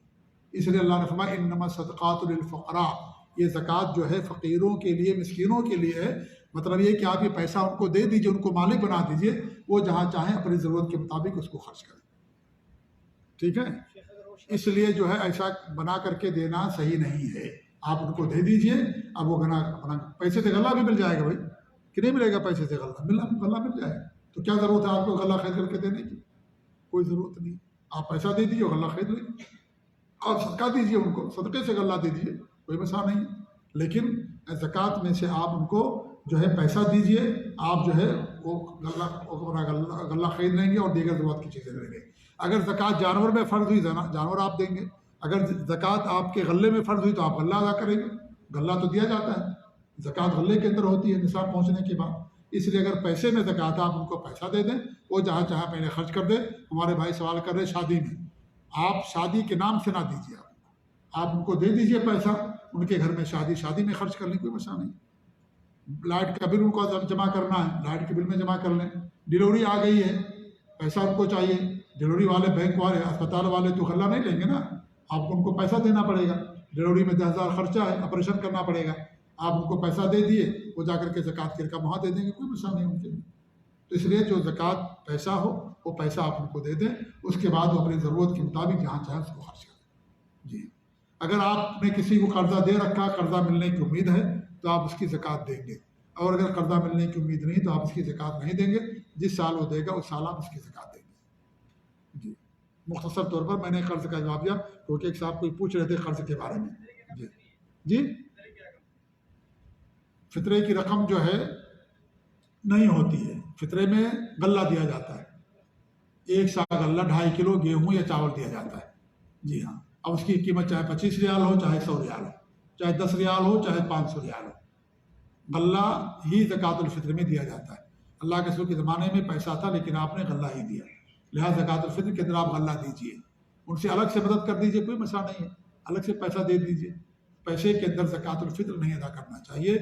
اس لیے اللہ نے فرمایا انما الصدقات للفقراء، یہ زکوٰۃ جو ہے فقیروں کے لیے مسکینوں کے لیے ہے۔ مطلب یہ کہ آپ یہ پیسہ ان کو دے دیجئے، ان کو مالک بنا دیجئے، وہ جہاں چاہیں اپنی ضرورت کے مطابق اس کو خرچ کریں، ٹھیک ہے؟ اس لیے جو ہے ایسا بنا کر کے دینا صحیح نہیں ہے۔ آپ ان کو دے دیجئے، اب وہ اپنا پیسے سے غلہ بھی مل جائے گا بھائی، کہ نہیں ملے گا پیسے سے غلہ؟ غلہ مل جائے گا، تو کیا ضرورت ہے آپ کو غلہ خرید کر کے دینے کی؟ کوئی ضرورت نہیں۔ آپ پیسہ دے دیجیے غلہ خرید لیں، آپ صدقہ دیجیے ان کو، صدقے سے غلہ دے دیجیے، کوئی مسئلہ نہیں ہے، لیکن زکوٰۃ میں سے آپ ان کو جو ہے پیسہ دیجیے، آپ جو ہے وہ غلہ خرید لیں گے اور دیگر ضرورت کی چیزیں لیں گے۔ اگر زکوٰۃ جانور میں فرض ہوئی جانور آپ دیں گے، اگر زکوٰۃ آپ کے غلے میں فرض ہوئی تو آپ غلہ ادا کریں گے، غلہ تو دیا جاتا ہے، زکوٰۃ غلے کے اندر ہوتی ہے نصاب پہنچنے کے بعد، اس لیے اگر پیسے میں زکوٰۃ آپ ان کو پیسہ دے دیں، وہ جہاں چاہے پہلے خرچ کر دیں۔ ہمارے بھائی سوال کر رہے شادی میں، آپ شادی کے نام سے نہ دیجیے، آپ ان کو دے دیجیے پیسہ، ان کے گھر میں شادی میں خرچ کر لیں، کوئی مسئلہ نہیں۔ لائٹ کا بل ان کو جمع کرنا ہے، لائٹ کے بل میں جمع کر لیں۔ ڈلیوری آ گئی ہے، پیسہ ان کو چاہیے، ڈلیوری والے بینک والے اسپتال والے تو غلہ نہیں لیں گے نا، آپ کو ان کو پیسہ دینا پڑے گا، ڈلیوری میں 10,000 خرچہ ہے، آپریشن کرنا پڑے گا، آپ ان کو پیسہ دے دیے، وہ جا کر کے زکوٰۃ کی رقم وہاں دے دیں گے، کوئی مسئلہ نہیں ان کے لیے۔ تو اس لیے جو زکوٰۃ پیسہ ہو وہ پیسہ آپ ان کو دے دیں، اس کے بعد وہ اپنی ضرورت کے مطابق جہاں چاہے اس کو خرچ کریں۔ جی، اگر آپ نے کسی کو قرضہ دے رکھا، قرضہ ملنے کی امید ہے تو آپ اس کی زکوٰۃ دیں گے، اور اگر قرضہ ملنے کی امید نہیں تو آپ اس کی زکوٰۃ نہیں دیں گے، جس سال وہ دے گا اس سال آپ اس کی زکوٰۃ دیں گے۔ جی، مختصر طور پر میں نے قرض کا جواب دیا، کیونکہ ایک صاحب کوئی پوچھ رہے تھے قرض کے بارے میں۔ جی جی، فطرے کی رقم جو ہے نہیں ہوتی ہے، فطرے میں غلہ دیا جاتا ہے، ایک سا غلہ 2.5 کلو گیہوں یا چاول دیا جاتا ہے۔ جی ہاں، اب اس کی قیمت چاہے 25 ریال ہو، چاہے 100 ریال ہو، چاہے 10 ریال ہو، چاہے 500 ریال ہو، غلہ ہی زکوٰۃ الفطر میں دیا جاتا ہے۔ اللہ کے رسول کے زمانے میں پیسہ تھا لیکن آپ نے غلہ ہی دیا، لہٰذا زکوٰۃ الفطر کے اندر آپ غلہ دیجیے، ان سے الگ سے مدد کر دیجیے، کوئی مسئلہ نہیں ہے، الگ سے پیسہ دے دیجیے، پیسے کے اندر زکوٰۃ الفطر نہیں ادا کرنا چاہیے،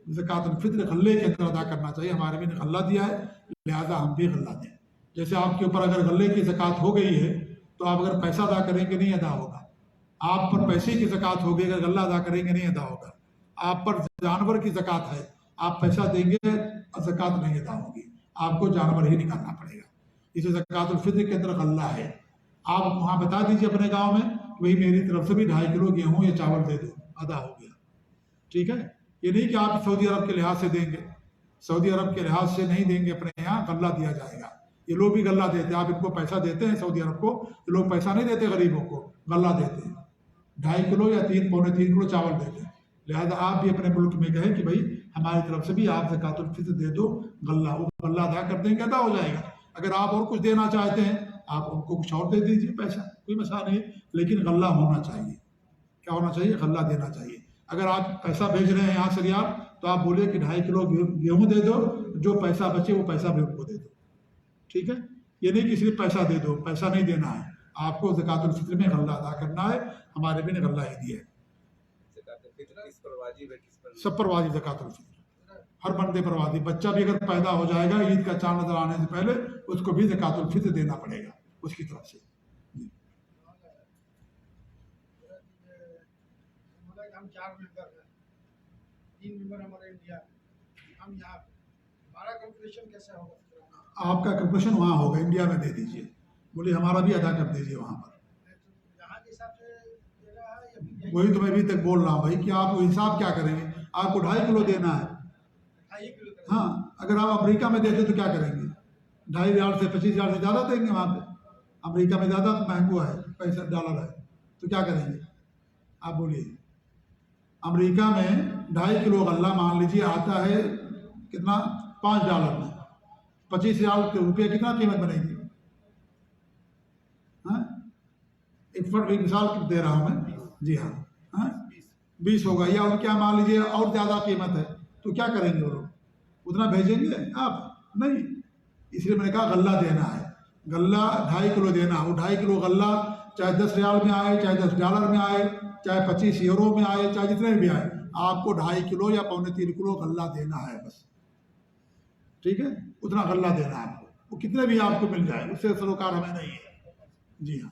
زکوٰۃ الفطر غلے کے اندر ادا کرنا چاہیے۔ ہمارے بھی نے غلہ دیا ہے لہٰذا ہم بھی غلہ دیں۔ جیسے آپ کے اوپر اگر غلے کی زکوٰۃ ہو گئی ہے تو آپ اگر پیسہ ادا کریں گے نہیں ادا ہوگا، آپ پر پیسے کی زکوٰۃ ہوگی اگر غلہ ادا کریں گے نہیں ادا ہوگا، آپ پر جانور کی زکوٰۃ ہے، آپ پیسہ دیں گے اور زکوٰۃ نہیں ادا ہوگی، آپ کو جانور ہی نکالنا پڑے گا۔ اسے زکوٰۃ الفطر کے اندر غلہ ہے، آپ وہاں بتا دیجیے اپنے گاؤں میں کہ بھائی میری طرف سے بھی 2.5 کلو گیہوں یا چاول دے دو، ادا ہو گیا، ٹھیک ہے۔ یہ نہیں کہ آپ سعودی عرب کے لحاظ سے دیں گے، سعودی عرب کے لحاظ سے نہیں دیں گے، اپنے یہاں غلہ دیا جائے گا۔ یہ لوگ بھی غلہ دیتے ہیں، آپ ان کو پیسہ دیتے ہیں سعودی عرب کو، یہ لوگ پیسہ نہیں دیتے غریبوں کو، غلہ دیتے ہیں، 2.5 کلو یا 3 کلو چاول دیتے ہیں۔ لہذا آپ بھی اپنے ملک میں کہیں کہ بھائی ہماری طرف سے بھی آپ زکوٰۃ الفطر دے دو، غلہ وہ غلہ ادا کر دیں گے، ادا ہو جائے گا۔ اگر آپ اور کچھ دینا چاہتے ہیں آپ ان کو کچھ اور دے دیجیے پیسہ، کوئی مسئلہ نہیں ہے، لیکن غلہ ہونا چاہیے۔ کیا ہونا چاہیے؟ غلہ دینا چاہیے۔ اگر آپ پیسہ بھیج رہے ہیں یہاں سے ریال تو آپ بولے کہ 2.5 کلو گیہوں دے دو، جو پیسہ بچے وہ پیسہ بھی ان کو دے دو، ٹھیک ہے۔ یہ نہیں کہ صرف پیسہ دے دو، پیسہ نہیں دینا ہے، آپ کو زکوٰۃ الفطر میں غلہ ادا کرنا ہے۔ ہمارے بھی نے غلہ ہی دیا ہے۔ سب پر واجب زکوٰۃ الفطر، ہر بندے پر واجب، بچہ بھی اگر پیدا ہو جائے گا عید کا چاند نظر آنے سے پہلے اس کو بھی زکوٰۃ الفطر دینا پڑے گا اس کی طرف سے۔ ہم 4 ممبر ہیں، 3 ممبر ہمارے انڈیا، ہم یہاں ہمارا کیلکولیشن کیسے ہوگا؟ آپ کا کیلکولیشن وہاں ہوگا، انڈیا میں دے دیجیے، بولیے ہمارا بھی ادا کر دیجیے وہاں پر۔ یہاں کے حساب سے دے رہا ہے یا پھر وہی تو میں ابھی تک بول رہا ہوں بھائی کہ آپ وہ حساب کیا کریں گے، آپ کو 2.5 کلو دینا ہے، 2.5 کلو؟ ہاں اگر آپ امریکہ میں دیتے تو کیا کریں گے؟ 2.5 ریال سے 25 ریال سے زیادہ دیں گے وہاں پہ، امریکہ میں زیادہ مہنگا ہے پیسہ، ڈالر ہے، تو کیا کریں گے آپ بولیے؟ امریکہ میں 2.5 کلو غلہ مان لیجیے آتا ہے کتنا؟ $5 میں، 25 ریال کے روپے کتنا قیمت بنے گی؟ ہاں ایک مثال دے رہا ہوں میں، جی ہاں 20 ہوگا، یا ان کیا مان لیجیے اور زیادہ قیمت ہے، تو کیا کریں گے وہ لوگ؟ اتنا بھیجیں گے آپ؟ نہیں، اس لیے میں نے کہا غلہ دینا ہے، غلہ 2.5 کلو دینا، وہ 2.5 کلو غلہ چاہے 10 ریال میں آئے، چاہے $10 میں آئے، چاہے 25 یورو میں آئے، چاہے جتنے بھی آئے، آپ کو 2.5 کلو یا 2.25 کلو غلہ دینا ہے بس، ٹھیک ہے، اتنا غلہ دینا ہے آپ کو، وہ کتنے بھی آپ کو مل جائے، اس سے سروکار ہمیں نہیں ہے، جی ہاں۔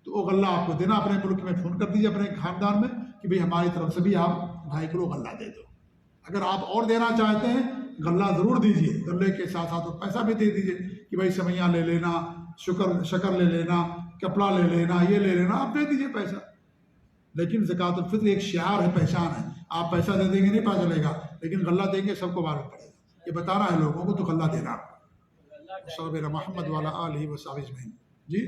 تو وہ غلہ آپ کو دینا، اپنے ملک میں فون کر دیجیے اپنے خاندان میں کہ بھئی ہماری طرف سے بھی آپ 2.5 کلو غلہ دے دو۔ اگر آپ اور دینا چاہتے ہیں غلہ ضرور دیجیے، غلے کے ساتھ ساتھ پیسہ بھی دے دیجیے کہ بھائی سویاں لے لینا، شکر لے لینا، کپڑا لے لینا، یہ لے لینا، آپ دے دیجیے پیسہ۔ لیکن زکوٰۃ الفطر ایک شعار ہے، پہچان ہے، آپ پیسہ دے دیں گے نہیں پتہ چلے گا، لیکن غلہ دیں گے سب کو معلوم پڑے گا، یہ بتانا ہے لوگوں کو، تو غلہ دینا۔ صلی اللہ محمد وعلی آلہ وصحبہ اجمعین۔ جی